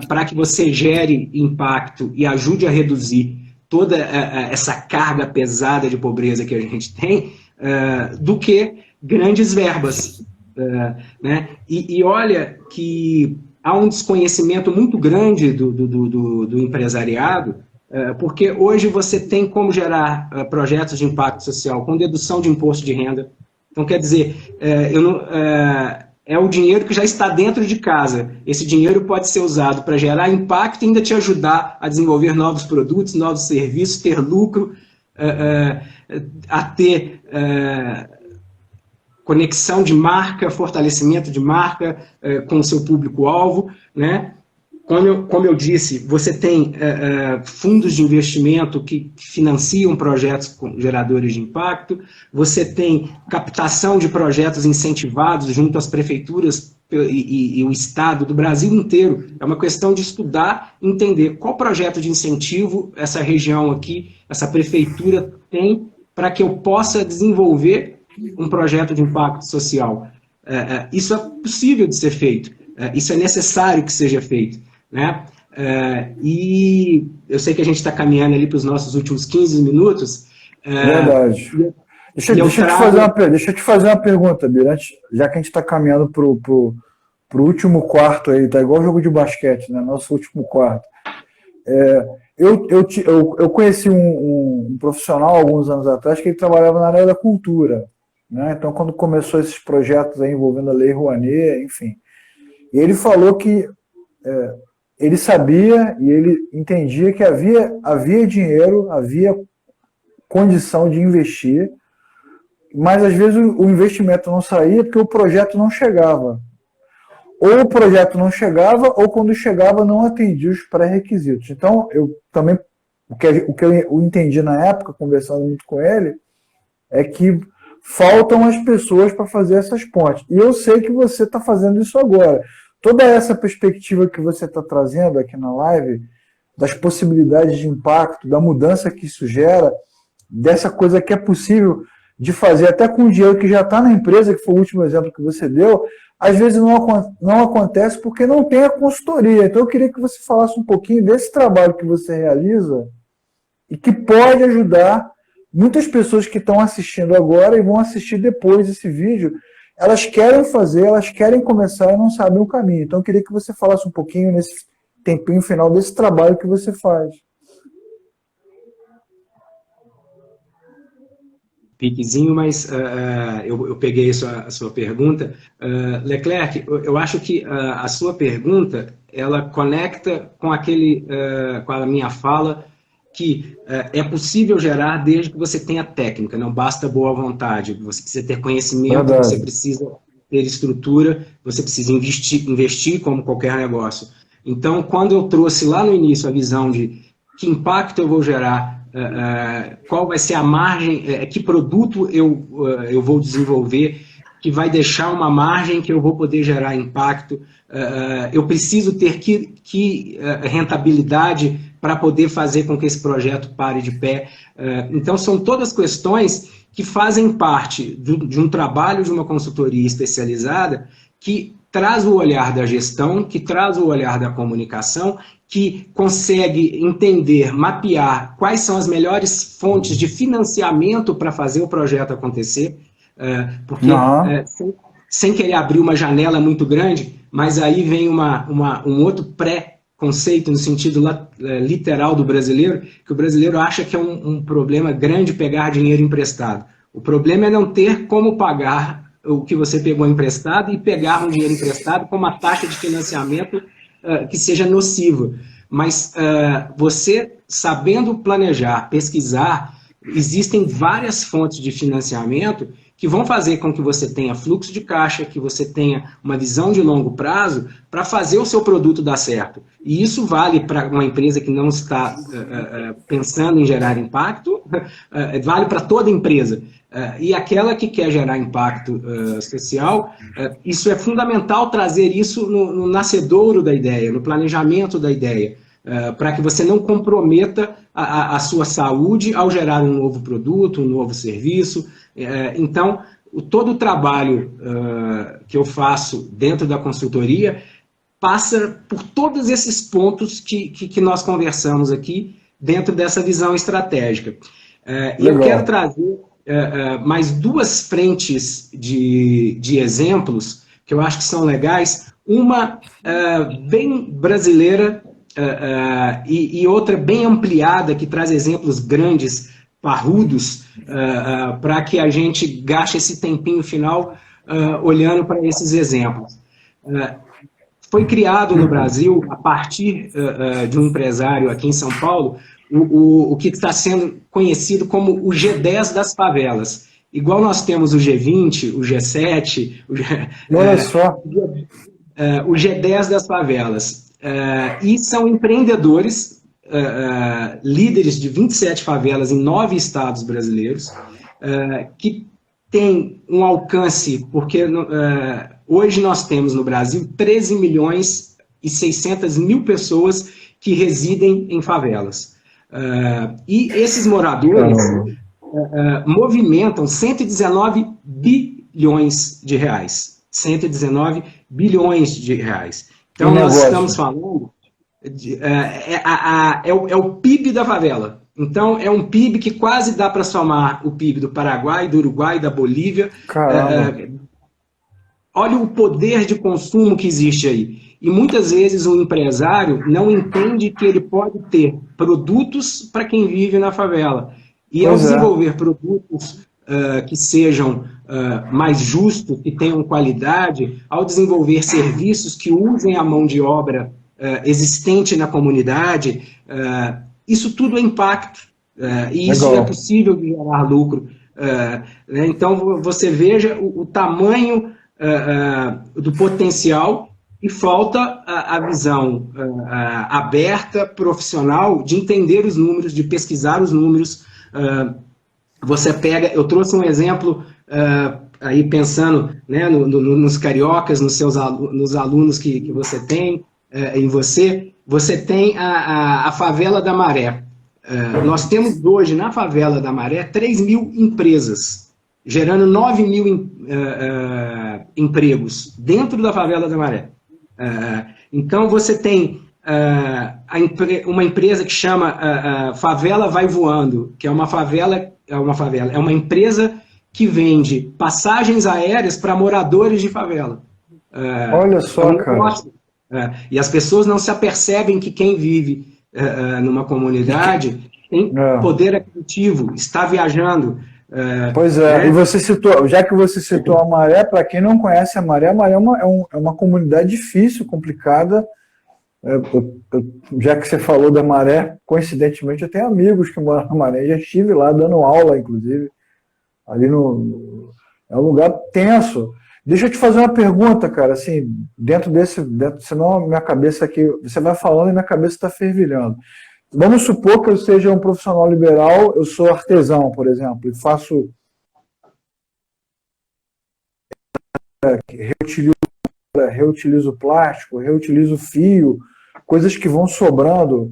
para que você gere impacto e ajude a reduzir toda essa carga pesada de pobreza que a gente tem, do que grandes verbas. Né? E olha que há um desconhecimento muito grande do empresariado, porque hoje você tem como gerar projetos de impacto social com dedução de imposto de renda. Então, quer dizer, é o dinheiro que já está dentro de casa. Esse dinheiro pode ser usado para gerar impacto e ainda te ajudar a desenvolver novos produtos, novos serviços, ter lucro, a ter conexão de marca, fortalecimento de marca com o seu público-alvo, né? Como eu disse, você tem fundos de investimento que financiam projetos geradores de impacto, você tem captação de projetos incentivados junto às prefeituras e o Estado do Brasil inteiro. É uma questão de estudar, entender qual projeto de incentivo essa região aqui, essa prefeitura tem para que eu possa desenvolver um projeto de impacto social. Isso é possível de ser feito, isso é necessário que seja feito. Né? E eu sei que a gente está caminhando ali para os nossos últimos 15 minutos. Verdade. Deixa eu te fazer uma pergunta, Bira, já que a gente está caminhando para o último quarto aí, tá igual o jogo de basquete, né? Nosso último quarto. Eu conheci um profissional alguns anos atrás que ele trabalhava na área da cultura, né? Então, quando começou esses projetos aí envolvendo a Lei Rouanet, enfim, ele falou que ele sabia e ele entendia que havia dinheiro, havia condição de investir, mas às vezes o investimento não saía porque o projeto não chegava. Ou o projeto não chegava, ou quando chegava não atendia os pré-requisitos. Então, eu também, o que eu entendi na época, conversando muito com ele, é que faltam as pessoas para fazer essas pontes. E eu sei que você está fazendo isso agora. Toda essa perspectiva que você está trazendo aqui na live, das possibilidades de impacto, da mudança que isso gera, dessa coisa que é possível de fazer até com o dinheiro que já está na empresa, que foi o último exemplo que você deu, às vezes não acontece porque não tem a consultoria. Então eu queria que você falasse um pouquinho desse trabalho que você realiza e que pode ajudar muitas pessoas que estão assistindo agora e vão assistir depois esse vídeo. Elas querem fazer, elas querem começar e não sabem o caminho. Então eu queria que você falasse um pouquinho nesse tempinho final desse trabalho que você faz. Piquezinho, mas eu peguei a sua pergunta. Leclerc, eu acho que a sua pergunta, ela conecta com com a minha fala, que é possível gerar desde que você tenha técnica, não basta boa vontade, você precisa ter conhecimento, você precisa ter estrutura, você precisa investir como qualquer negócio. Então, quando eu trouxe lá no início a visão de que impacto eu vou gerar, qual vai ser a margem, que produto eu vou desenvolver, que vai deixar uma margem que eu vou poder gerar impacto, eu preciso ter que rentabilidade para poder fazer com que esse projeto pare de pé. Então, são todas questões que fazem parte de um trabalho de uma consultoria especializada que traz o olhar da gestão, que traz o olhar da comunicação, que consegue entender, mapear quais são as melhores fontes de financiamento para fazer o projeto acontecer, porque sem querer abrir uma janela muito grande, mas aí vem um outro pré-conceito no sentido literal do brasileiro, que o brasileiro acha que é um problema grande pegar dinheiro emprestado. O problema é não ter como pagar o que você pegou emprestado e pegar um dinheiro emprestado com uma taxa de financiamento que seja nociva. Mas você, sabendo planejar, pesquisar, existem várias fontes de financiamento que vão fazer com que você tenha fluxo de caixa, que você tenha uma visão de longo prazo para fazer o seu produto dar certo. E isso vale para uma empresa que não está pensando em gerar impacto, vale para toda empresa. E aquela que quer gerar impacto social, isso é fundamental trazer isso no nascedouro da ideia, no planejamento da ideia, para que você não comprometa a sua saúde ao gerar um novo produto, um novo serviço. Então, todo o trabalho que eu faço dentro da consultoria passa por todos esses pontos que nós conversamos aqui dentro dessa visão estratégica. E eu quero trazer mais duas frentes de exemplos que eu acho que são legais, uma bem brasileira e outra bem ampliada, que traz exemplos grandes, parrudos, para que a gente gaste esse tempinho final olhando para esses exemplos. Foi criado no Brasil, a partir de um empresário aqui em São Paulo, o que está sendo conhecido como o G10 das favelas. Igual nós temos o G20, o G7, Olha só. o G10 das favelas. E são empreendedores, líderes de 27 favelas em 9 estados brasileiros, que têm um alcance, porque hoje nós temos no Brasil 13 milhões e 600 mil pessoas que residem em favelas. E esses moradores movimentam 119 bilhões de reais. 119 bilhões de reais. Então, nós estamos falando... é o PIB da favela. Então, é um PIB que quase dá para somar o PIB do Paraguai, do Uruguai, da Bolívia. Olha o poder de consumo que existe aí. E muitas vezes o empresário não entende que ele pode ter produtos para quem vive na favela. E ao desenvolver produtos que sejam mais justos, que tenham qualidade, ao desenvolver serviços que usem a mão de obra existente na comunidade, isso tudo é impacto. E isso é possível de gerar lucro. Então, você veja o tamanho do potencial e falta a visão aberta, profissional, de entender os números, de pesquisar os números. Você pega, eu trouxe um exemplo aí pensando, né, nos cariocas, nos alunos que você tem, em você tem a favela da Maré. Nós temos hoje na favela da Maré 3 mil empresas, gerando 9 mil empregos dentro da favela da Maré. Então você tem uma empresa que chama Favela Vai Voando, que é uma empresa que vende passagens aéreas para moradores de favela. Olha só, cara. E as pessoas não se apercebem que quem vive numa comunidade tem poder aquisitivo, está viajando. Pois é, e você citou, já que você citou a Maré, para quem não conhece a Maré é uma comunidade difícil, complicada. Já que você falou da Maré, coincidentemente eu tenho amigos que moram na Maré, já estive lá dando aula, inclusive, ali é um lugar tenso. Deixa eu te fazer uma pergunta, cara, assim, senão minha cabeça aqui, você vai falando e minha cabeça está fervilhando. Vamos supor que eu seja um profissional liberal, eu sou artesão, por exemplo, e faço reutilizo plástico, reutilizo fio, coisas que vão sobrando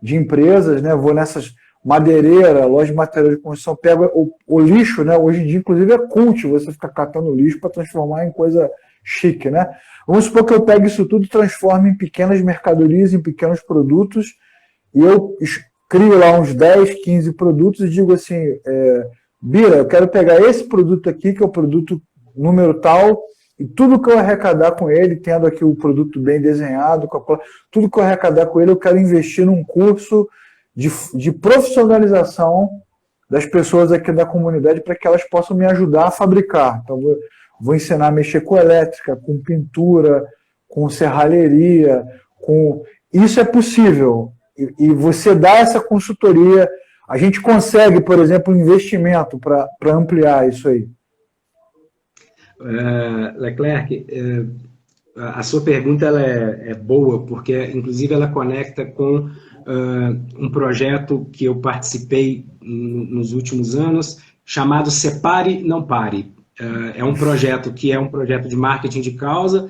de empresas, né? Vou nessas madeireiras, lojas de material de construção, pego o lixo, né? Hoje em dia, inclusive, é cult você ficar catando lixo para transformar em coisa chique, né? Vamos supor que eu pegue isso tudo e transforme em pequenas mercadorias, em pequenos produtos, e eu crio lá uns 10, 15 produtos e digo assim, Bira, eu quero pegar esse produto aqui, que é o produto número tal, e tudo que eu arrecadar com ele, tendo aqui o produto bem desenhado, tudo que eu arrecadar com ele, eu quero investir num curso de profissionalização das pessoas aqui da comunidade para que elas possam me ajudar a fabricar. Então, vou ensinar a mexer com elétrica, com pintura, com serralheria, com... Isso é possível. E você dá essa consultoria. A gente consegue, por exemplo, um investimento para ampliar isso aí. Leclerc, a sua pergunta ela é boa, porque, inclusive, ela conecta com um projeto que eu participei nos últimos anos, chamado Separe, Não Pare. É um projeto que é um projeto de marketing de causa,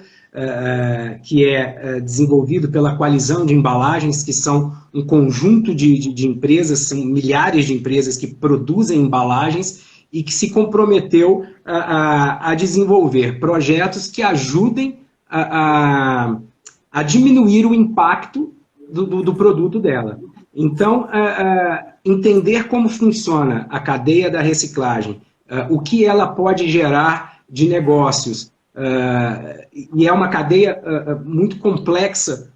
que é desenvolvido pela Coalizão de Embalagens, que são um conjunto de empresas, são milhares de empresas que produzem embalagens e que se comprometeu a desenvolver projetos que ajudem a diminuir o impacto do produto dela. Então, entender como funciona a cadeia da reciclagem, o que ela pode gerar de negócios, e é uma cadeia muito complexa,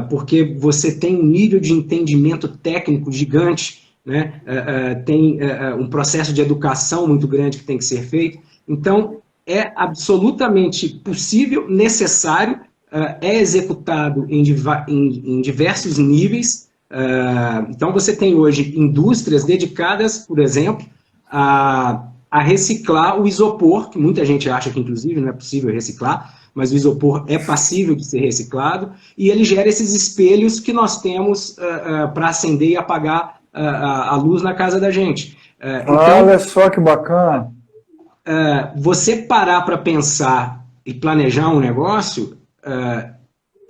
porque você tem um nível de entendimento técnico gigante, né? Tem um processo de educação muito grande que tem que ser feito. Então, é absolutamente possível, necessário, é executado em diversos níveis. Então, você tem hoje indústrias dedicadas, por exemplo, a reciclar o isopor, que muita gente acha que, inclusive, não é possível reciclar, mas o isopor é passível de ser reciclado, e ele gera esses espelhos que nós temos para acender e apagar a luz na casa da gente. Então, olha só que bacana. Você parar para pensar e planejar um negócio,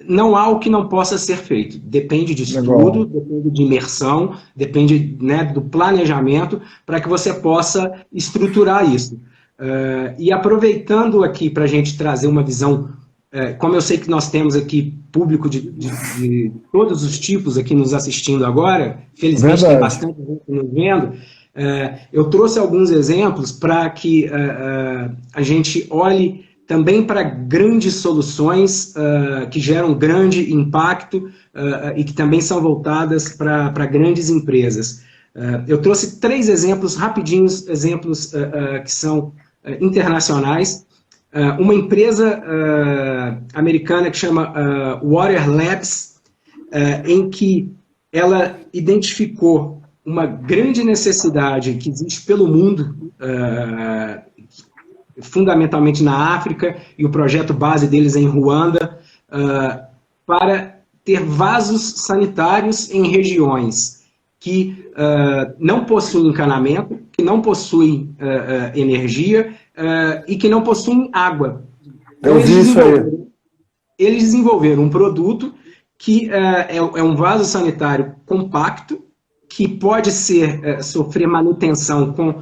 não há o que não possa ser feito. Depende de estudo, depende de imersão, depende, né, do planejamento para que você possa estruturar isso. E aproveitando aqui para a gente trazer uma visão, como eu sei que nós temos aqui público de todos os tipos aqui nos assistindo agora, felizmente tem bastante gente nos vendo, eu trouxe alguns exemplos para que a gente olhe também para grandes soluções que geram grande impacto e que também são voltadas para grandes empresas. Eu trouxe 3 exemplos rapidinhos, exemplos que são internacionais. Uma empresa americana que chama Water Labs, em que ela identificou uma grande necessidade que existe pelo mundo, fundamentalmente na África, e o projeto base deles é em Ruanda, para ter vasos sanitários em regiões que não possuem encanamento, que não possuem energia e que não possuem água. Então, eu vi isso aí. Eles desenvolveram um produto que é um vaso sanitário compacto, que pode sofrer manutenção com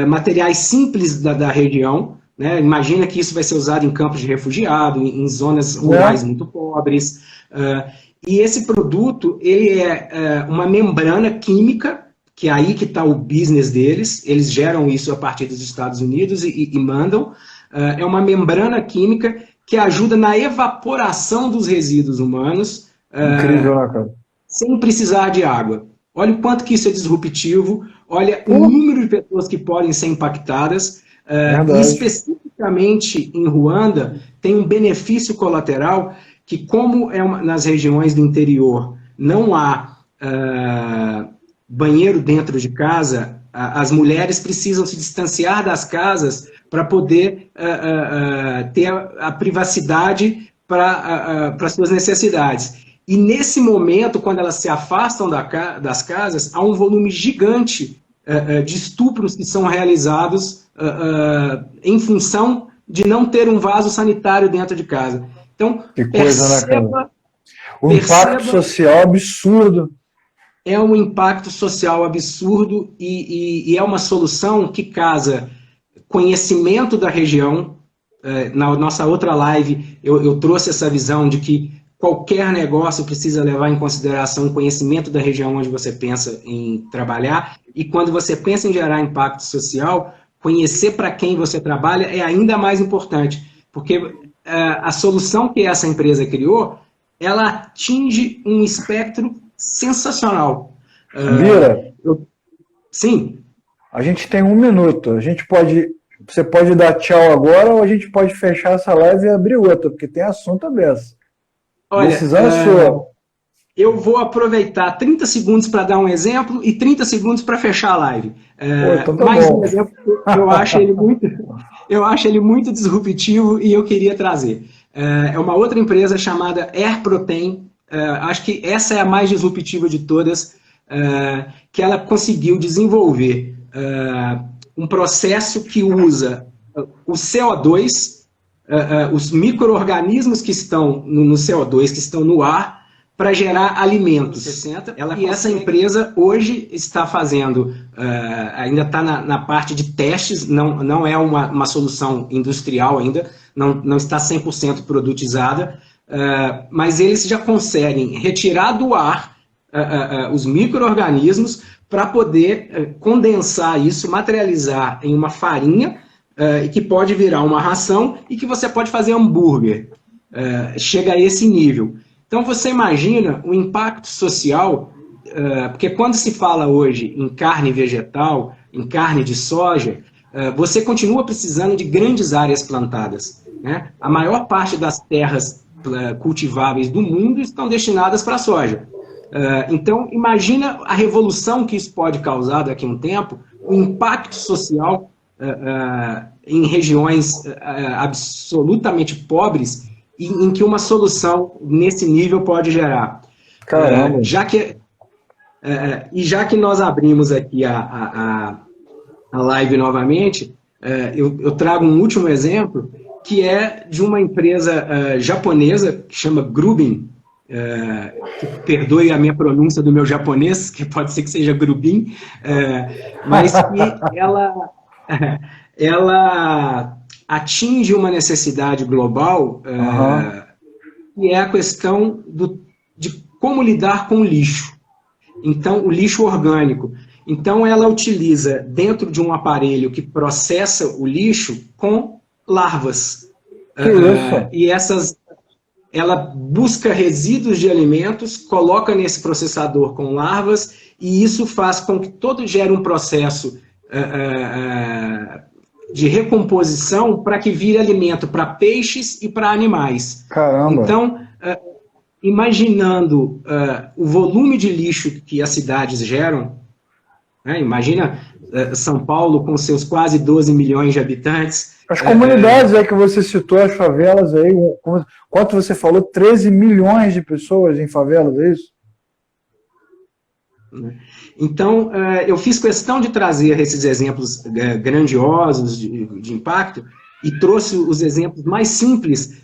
materiais simples da região, né? Imagina que isso vai ser usado em campos de refugiado, em zonas rurais muito pobres. E esse produto, ele é uma membrana química, que é aí que está o business deles. Eles geram isso a partir dos Estados Unidos e mandam. É uma membrana química que ajuda na evaporação dos resíduos humanos. Incrível, né, cara? Sem precisar de água. Olha o quanto que isso é disruptivo, olha o número de pessoas que podem ser impactadas, e especificamente em Ruanda tem um benefício colateral que, como nas regiões do interior não há banheiro dentro de casa, as mulheres precisam se distanciar das casas para poder ter a privacidade para suas necessidades. E nesse momento, quando elas se afastam das casas, há um volume gigante de estupros que são realizados em função de não ter um vaso sanitário dentro de casa. Então, que coisa, né, cara? O impacto social absurdo. É um impacto social absurdo e é uma solução que casa conhecimento da região, na nossa outra live, eu trouxe essa visão de que qualquer negócio precisa levar em consideração o conhecimento da região onde você pensa em trabalhar, e quando você pensa em gerar impacto social, conhecer para quem você trabalha é ainda mais importante, porque a solução que essa empresa criou, ela atinge um espectro sensacional. Bira, Sim. A gente tem 1 minuto. Você pode dar tchau agora ou a gente pode fechar essa live e abrir outra, porque tem assunto aberto. Olha, decisão é sua. Eu vou aproveitar 30 segundos para dar um exemplo e 30 segundos para fechar a live. Então tá mais bom. um exemplo, eu acho ele muito disruptivo e eu queria trazer. É uma outra empresa chamada Air Protein. Acho que essa é a mais disruptiva de todas, que ela conseguiu desenvolver um processo que usa o CO2, os micro-organismos que estão no CO2, que estão no ar, para gerar alimentos. E essa empresa hoje está fazendo, ainda está na parte de testes, não é uma solução industrial ainda, não está 100% produtizada, mas eles já conseguem retirar do ar os micro-organismos para poder condensar isso, materializar em uma farinha, que pode virar uma ração e que você pode fazer hambúrguer. Chega a esse nível. Então, você imagina o impacto social, porque quando se fala hoje em carne vegetal, em carne de soja, você continua precisando de grandes áreas plantadas, né? A maior parte das terras cultiváveis do mundo estão destinadas para a soja. Então, imagina a revolução que isso pode causar daqui a um tempo, o impacto social em regiões absolutamente pobres, em que uma solução nesse nível pode gerar. Caramba. Já que nós abrimos aqui a live novamente, eu trago um último exemplo, que é de uma empresa japonesa, que chama Grubin, que perdoe a minha pronúncia do meu japonês, que pode ser que seja Grubin, mas que ela atinge uma necessidade global, que é a questão de como lidar com o lixo. Então, o lixo orgânico. Então, ela utiliza dentro de um aparelho que processa o lixo com larvas. E ela busca resíduos de alimentos, coloca nesse processador com larvas, e isso faz com que todo gere um processo de recomposição para que vire alimento para peixes e para animais. Caramba. Então, imaginando o volume de lixo que as cidades geram, né? Imagina São Paulo com seus quase 12 milhões de habitantes. As comunidades aí que você citou, as favelas aí, quanto você falou, 13 milhões de pessoas em favelas, é isso? Então, eu fiz questão de trazer esses exemplos grandiosos de impacto e trouxe os exemplos mais simples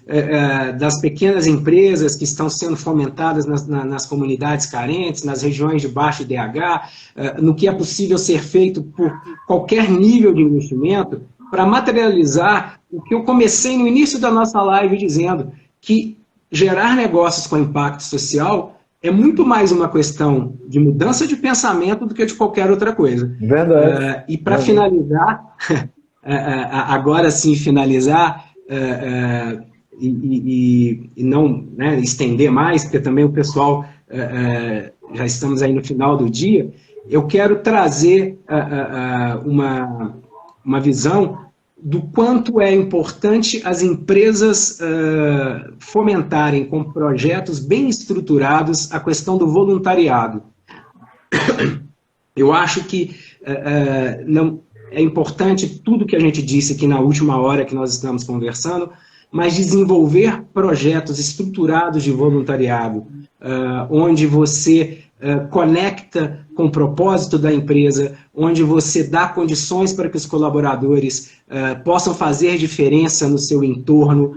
das pequenas empresas que estão sendo fomentadas nas comunidades carentes, nas regiões de baixo IDH, no que é possível ser feito por qualquer nível de investimento, para materializar o que eu comecei no início da nossa live dizendo, que gerar negócios com impacto social é muito mais uma questão de mudança de pensamento do que de qualquer outra coisa. Verdade. E para finalizar, agora sim finalizar, e não, né, estender mais, porque também o pessoal, já estamos aí no final do dia, eu quero trazer uma visão do quanto é importante as empresas fomentarem com projetos bem estruturados a questão do voluntariado. Eu acho que não é importante tudo que a gente disse aqui na última hora que nós estamos conversando, mas desenvolver projetos estruturados de voluntariado, onde você conecta com o propósito da empresa, onde você dá condições para que os colaboradores possam fazer diferença no seu entorno.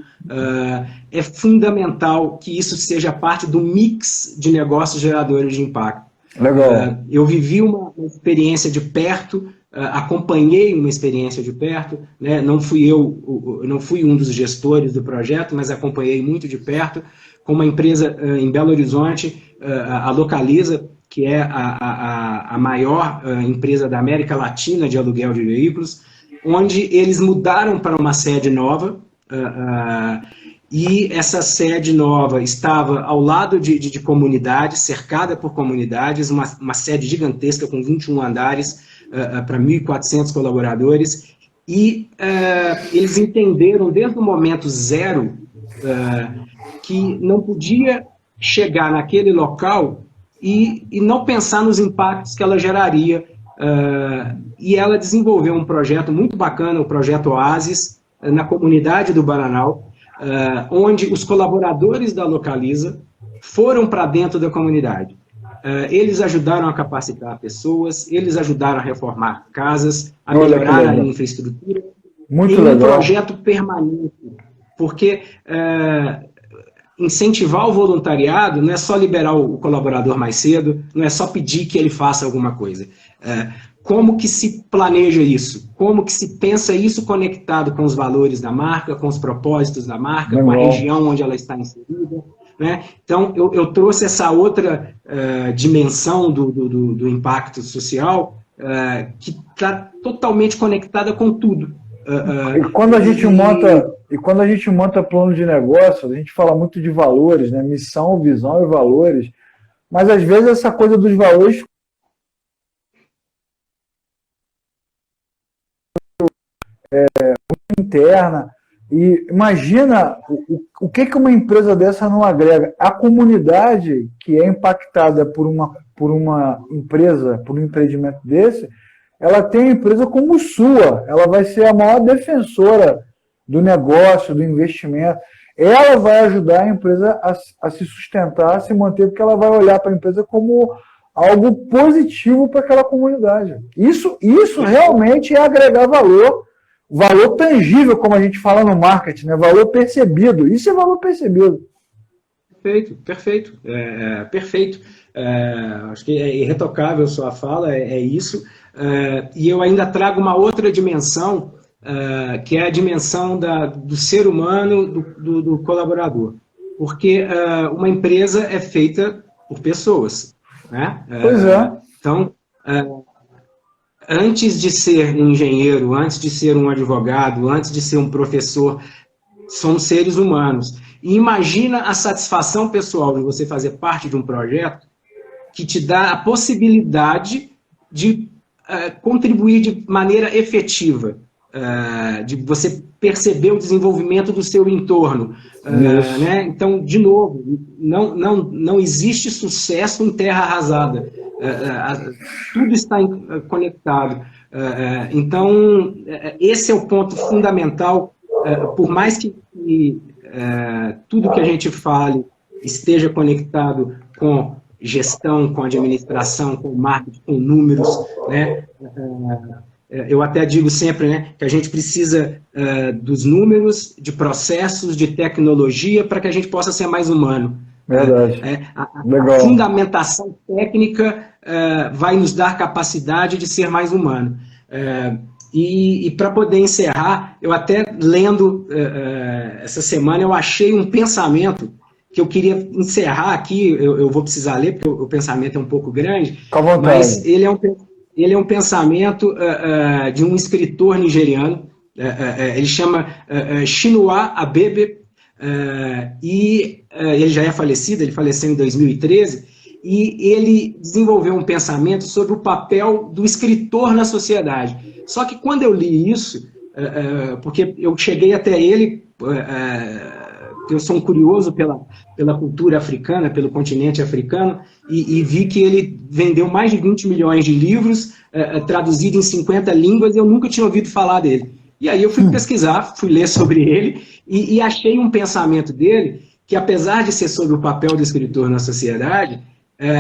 É fundamental que isso seja parte do mix de negócios geradores de impacto. Legal. Eu vivi uma experiência de perto acompanhei uma experiência de perto, né? Não fui um dos gestores do projeto, mas acompanhei muito de perto, com uma empresa em Belo Horizonte, a Localiza, que é a maior empresa da América Latina de aluguel de veículos, onde eles mudaram para uma sede nova, e essa sede nova estava ao lado de comunidades, cercada por comunidades, uma sede gigantesca com 21 andares, para 1.400 colaboradores, e eles entenderam desde o momento zero que não podia chegar naquele local e não pensar nos impactos que ela geraria, e ela desenvolveu um projeto muito bacana, o projeto Oasis, na comunidade do Bananal, onde os colaboradores da Localiza foram para dentro da comunidade. Eles ajudaram a capacitar pessoas, eles ajudaram a reformar casas, a melhorar a infraestrutura, muito em um legal. projeto permanente, porque incentivar o voluntariado não é só liberar o colaborador mais cedo, não é só pedir que ele faça alguma coisa. Como que se planeja isso? Como que se pensa isso conectado com os valores da marca, com os propósitos da marca, com a região onde ela está inserida? Né? Então, eu trouxe essa outra dimensão do impacto social que está totalmente conectada com tudo. E quando a gente monta plano de negócio, a gente fala muito de valores, né? Missão, visão e valores, mas às vezes essa coisa dos valores interna. E imagina o que uma empresa dessa não agrega. A comunidade que é impactada por uma empresa, por um empreendimento desse, ela tem a empresa como sua. Ela vai ser a maior defensora do negócio, do investimento. Ela vai ajudar a empresa a se sustentar, a se manter, porque ela vai olhar para a empresa como algo positivo para aquela comunidade. Isso realmente é agregar valor. Valor tangível, como a gente fala no marketing, né? Valor percebido. Isso é valor percebido. Perfeito. Perfeito. Acho que é irretocável sua fala, é isso. E eu ainda trago uma outra dimensão, que é a dimensão do ser humano, do colaborador. Porque uma empresa é feita por pessoas. Né? Pois é. Então, antes de ser um engenheiro, antes de ser um advogado, antes de ser um professor, somos seres humanos. E imagina a satisfação pessoal de você fazer parte de um projeto que te dá a possibilidade de contribuir de maneira efetiva, de você perceber o desenvolvimento do seu entorno. Né? Então, de novo, não existe sucesso em terra arrasada. Tudo está conectado. Então, esse é o ponto fundamental. Por mais que tudo que a gente fale esteja conectado com gestão, com administração, com marketing, com números, né? Eu até digo sempre, né, que a gente precisa dos números, de processos, de tecnologia, para que a gente possa ser mais humano. Verdade. A fundamentação técnica vai nos dar capacidade de ser mais humano. E para poder encerrar, eu até lendo essa semana, eu achei um pensamento que eu queria encerrar aqui. Eu vou precisar ler, porque o pensamento é um pouco grande, mas ele é um pensamento de um escritor nigeriano, ele chama Chinua Achebe, e ele já é falecido, ele faleceu em 2013, e ele desenvolveu um pensamento sobre o papel do escritor na sociedade. Só que quando eu li isso, porque eu cheguei até ele, eu sou um curioso pela cultura africana, pelo continente africano, e vi que ele vendeu mais de 20 milhões de livros, traduzido em 50 línguas, e eu nunca tinha ouvido falar dele. E aí eu fui pesquisar, fui ler sobre ele, e achei um pensamento dele, que apesar de ser sobre o papel do escritor na sociedade,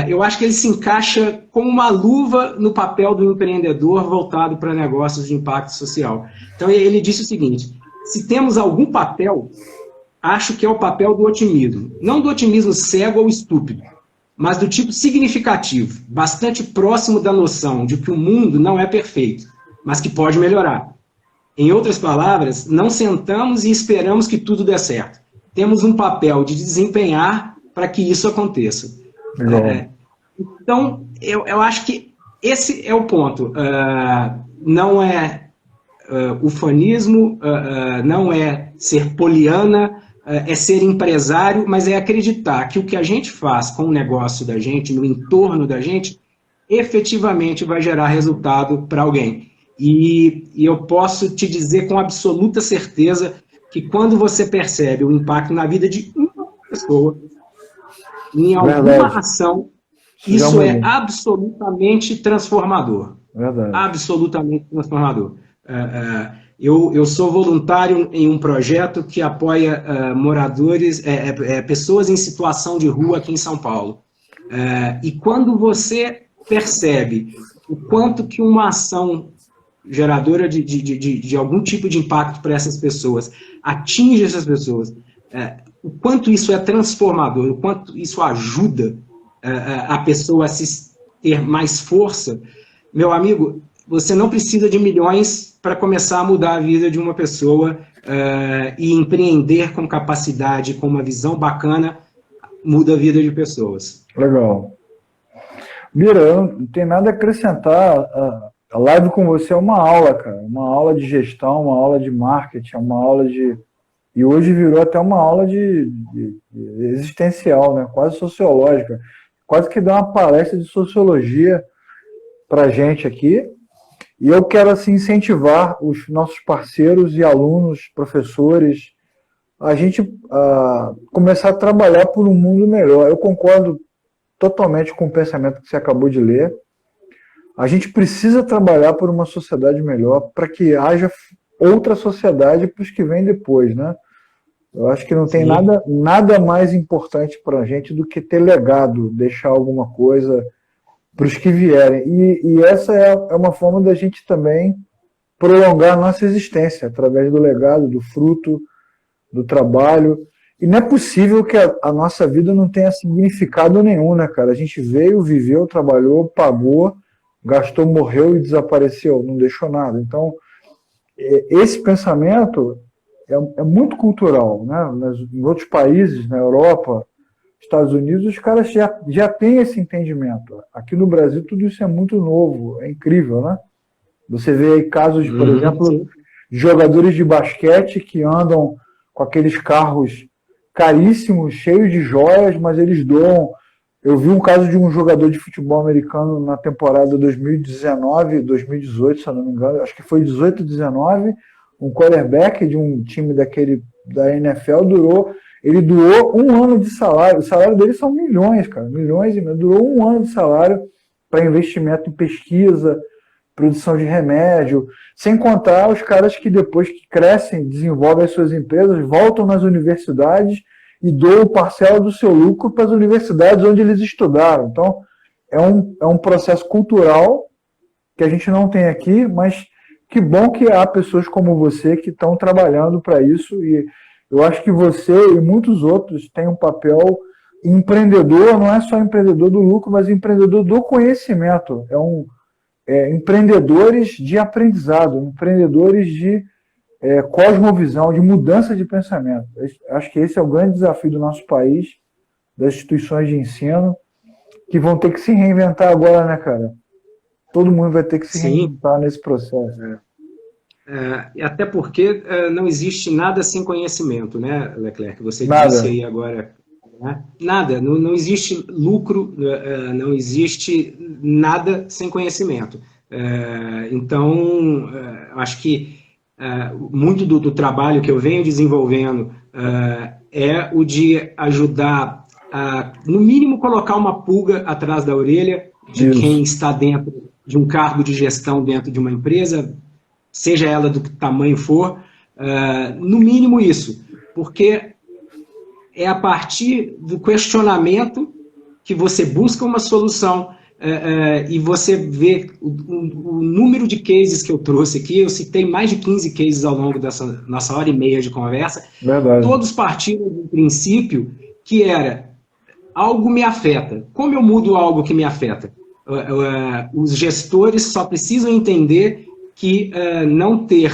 eu acho que ele se encaixa como uma luva no papel do empreendedor voltado para negócios de impacto social. Então ele disse o seguinte: se temos algum papel, acho que é o papel do otimismo. Não do otimismo cego ou estúpido, mas do tipo significativo, bastante próximo da noção de que o mundo não é perfeito, mas que pode melhorar. Em outras palavras, não sentamos e esperamos que tudo dê certo. Temos um papel de desempenhar para que isso aconteça. Então, eu acho que esse é o ponto. Não é ufanismo, não é ser poliana, é ser empresário, mas é acreditar que o que a gente faz com o negócio da gente, no entorno da gente, efetivamente vai gerar resultado para alguém. E eu posso te dizer com absoluta certeza que quando você percebe o impacto na vida de uma pessoa, em alguma ação, isso é absolutamente transformador. Verdade. Absolutamente transformador. Eu sou voluntário em um projeto que apoia moradores, pessoas em situação de rua aqui em São Paulo. E quando você percebe o quanto que uma ação geradora de algum tipo de impacto para essas pessoas atinge essas pessoas, o quanto isso é transformador, o quanto isso ajuda a pessoa a ter mais força, meu amigo, você não precisa de milhões para começar a mudar a vida de uma pessoa e empreender com capacidade, com uma visão bacana, muda a vida de pessoas. Legal. Bira, eu não tenho nada a acrescentar. A live com você é uma aula, cara. Uma aula de gestão, uma aula de marketing, uma aula de... E hoje virou até uma aula de existencial, né? Quase sociológica. Quase que dá uma palestra de sociologia pra gente aqui. E eu quero, assim, incentivar os nossos parceiros e alunos, professores, a gente começar a trabalhar por um mundo melhor. Eu concordo totalmente com o pensamento que você acabou de ler. A gente precisa trabalhar por uma sociedade melhor para que haja outra sociedade para os que vêm depois, né? Eu acho que não tem nada mais importante para a gente do que ter legado, deixar alguma coisa para os que vierem. E essa é uma forma da gente também prolongar a nossa existência, através do legado, do fruto, do trabalho. E não é possível que a nossa vida não tenha significado nenhum, né, cara? A gente veio, viveu, trabalhou, pagou, gastou, morreu e desapareceu, não deixou nada. Então, esse pensamento é muito cultural, né? Em outros países, na Europa, Estados Unidos, os caras já têm esse entendimento. Aqui no Brasil, tudo isso é muito novo, é incrível, né? Você vê aí casos, por exemplo, de jogadores de basquete que andam com aqueles carros caríssimos, cheios de joias, mas eles doam. Eu vi um caso de um jogador de futebol americano na temporada 2019, 2018, se eu não me engano, acho que foi 18, 19, um quarterback de um time da NFL ele doou 1 ano de salário. O salário dele são milhões, cara, milhões e milhões. Doou 1 ano de salário para investimento em pesquisa, produção de remédio, sem contar os caras que depois que crescem, desenvolvem as suas empresas, voltam nas universidades e doam parcela do seu lucro para as universidades onde eles estudaram. Então, é um processo cultural que a gente não tem aqui, mas que bom que há pessoas como você que estão trabalhando para isso, e eu acho que você e muitos outros têm um papel empreendedor, não é só empreendedor do lucro, mas empreendedor do conhecimento. Empreendedores de aprendizado, empreendedores de cosmovisão, de mudança de pensamento. Acho que esse é o grande desafio do nosso país, das instituições de ensino, que vão ter que se reinventar agora, né, cara? Todo mundo vai ter que se reinventar nesse processo. Até porque não existe nada sem conhecimento, né, Leclerc? Você disse aí agora... Né? Nada, não existe lucro, não existe nada sem conhecimento. Então, acho que muito do trabalho que eu venho desenvolvendo é o de ajudar a, no mínimo, colocar uma pulga atrás da orelha de quem está dentro de um cargo de gestão dentro de uma empresa, seja ela do que tamanho for, no mínimo isso, porque é a partir do questionamento que você busca uma solução e você vê o número de cases que eu trouxe aqui. Eu citei mais de 15 cases ao longo dessa nossa hora e meia de conversa. Verdade. Todos partiram do princípio que era algo me afeta. Como eu mudo algo que me afeta? Os gestores só precisam entender que não ter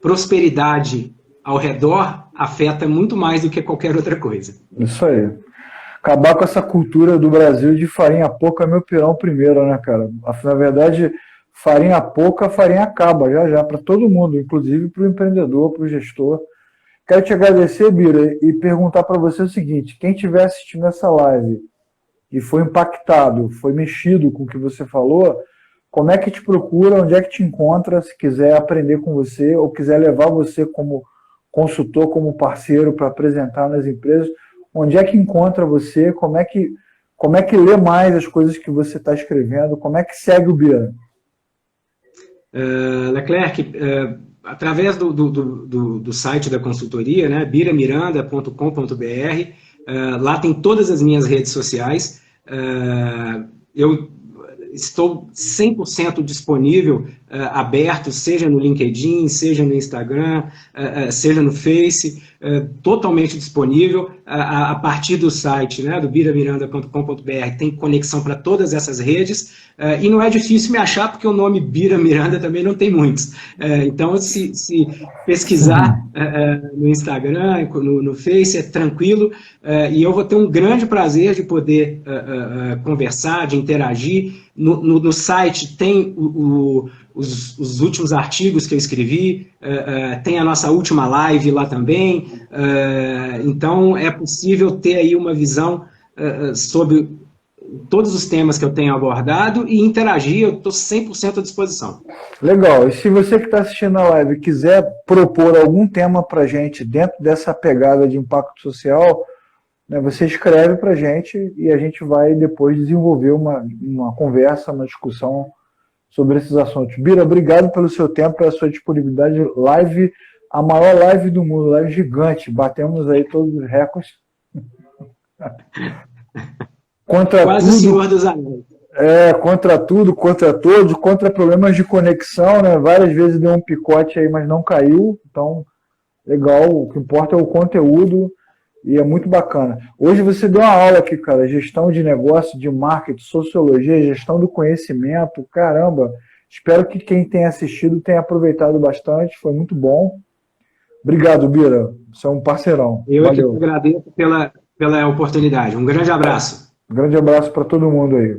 prosperidade ao redor afeta muito mais do que qualquer outra coisa. Isso aí. Acabar com essa cultura do Brasil de farinha pouca é meu pirão primeiro, né, cara? Na verdade, farinha pouca, a farinha acaba já, para todo mundo, inclusive para o empreendedor, para o gestor. Quero te agradecer, Bira, e perguntar para você o seguinte: quem estiver assistindo essa live e foi impactado, foi mexido com o que você falou, como é que te procura, onde é que te encontra, se quiser aprender com você ou quiser levar você como consultor, como parceiro para apresentar nas empresas, onde é que encontra você, como é que lê mais as coisas que você está escrevendo, como é que segue o Bira? Leclerc, através do site da consultoria, né, biramiranda.com.br, lá tem todas as minhas redes sociais. Eu estou 100% disponível, aberto, seja no LinkedIn, seja no Instagram, seja no Face, totalmente disponível. A partir do site, né, do biramiranda.com.br, tem conexão para todas essas redes, e não é difícil me achar, porque o nome Bira Miranda também não tem muitos. Então, se pesquisar no Instagram, no Face, é tranquilo, e eu vou ter um grande prazer de poder conversar, de interagir. No site tem os últimos artigos que eu escrevi, tem a nossa última live lá também, então é possível ter aí uma visão sobre todos os temas que eu tenho abordado e interagir. Eu estou 100% à disposição. Legal, e se você que está assistindo a live quiser propor algum tema para a gente dentro dessa pegada de impacto social, né, você escreve para a gente e a gente vai depois desenvolver uma conversa, uma discussão sobre esses assuntos. Bira, obrigado pelo seu tempo, pela sua disponibilidade. Live, a maior live do mundo, live gigante. Batemos aí todos os recordes. Contra Quase tudo, o Senhor dos Anéis. Contra tudo, contra todos, contra problemas de conexão, né? Várias vezes deu um picote aí, mas não caiu. Então, legal. O que importa é o conteúdo. E é muito bacana. Hoje você deu uma aula aqui, cara, gestão de negócio, de marketing, sociologia, gestão do conhecimento, caramba. Espero que quem tenha assistido tenha aproveitado bastante, foi muito bom. Obrigado, Bira, você é um parceirão. Eu Valeu. que agradeço pela oportunidade. Um grande abraço. Um grande abraço para todo mundo aí.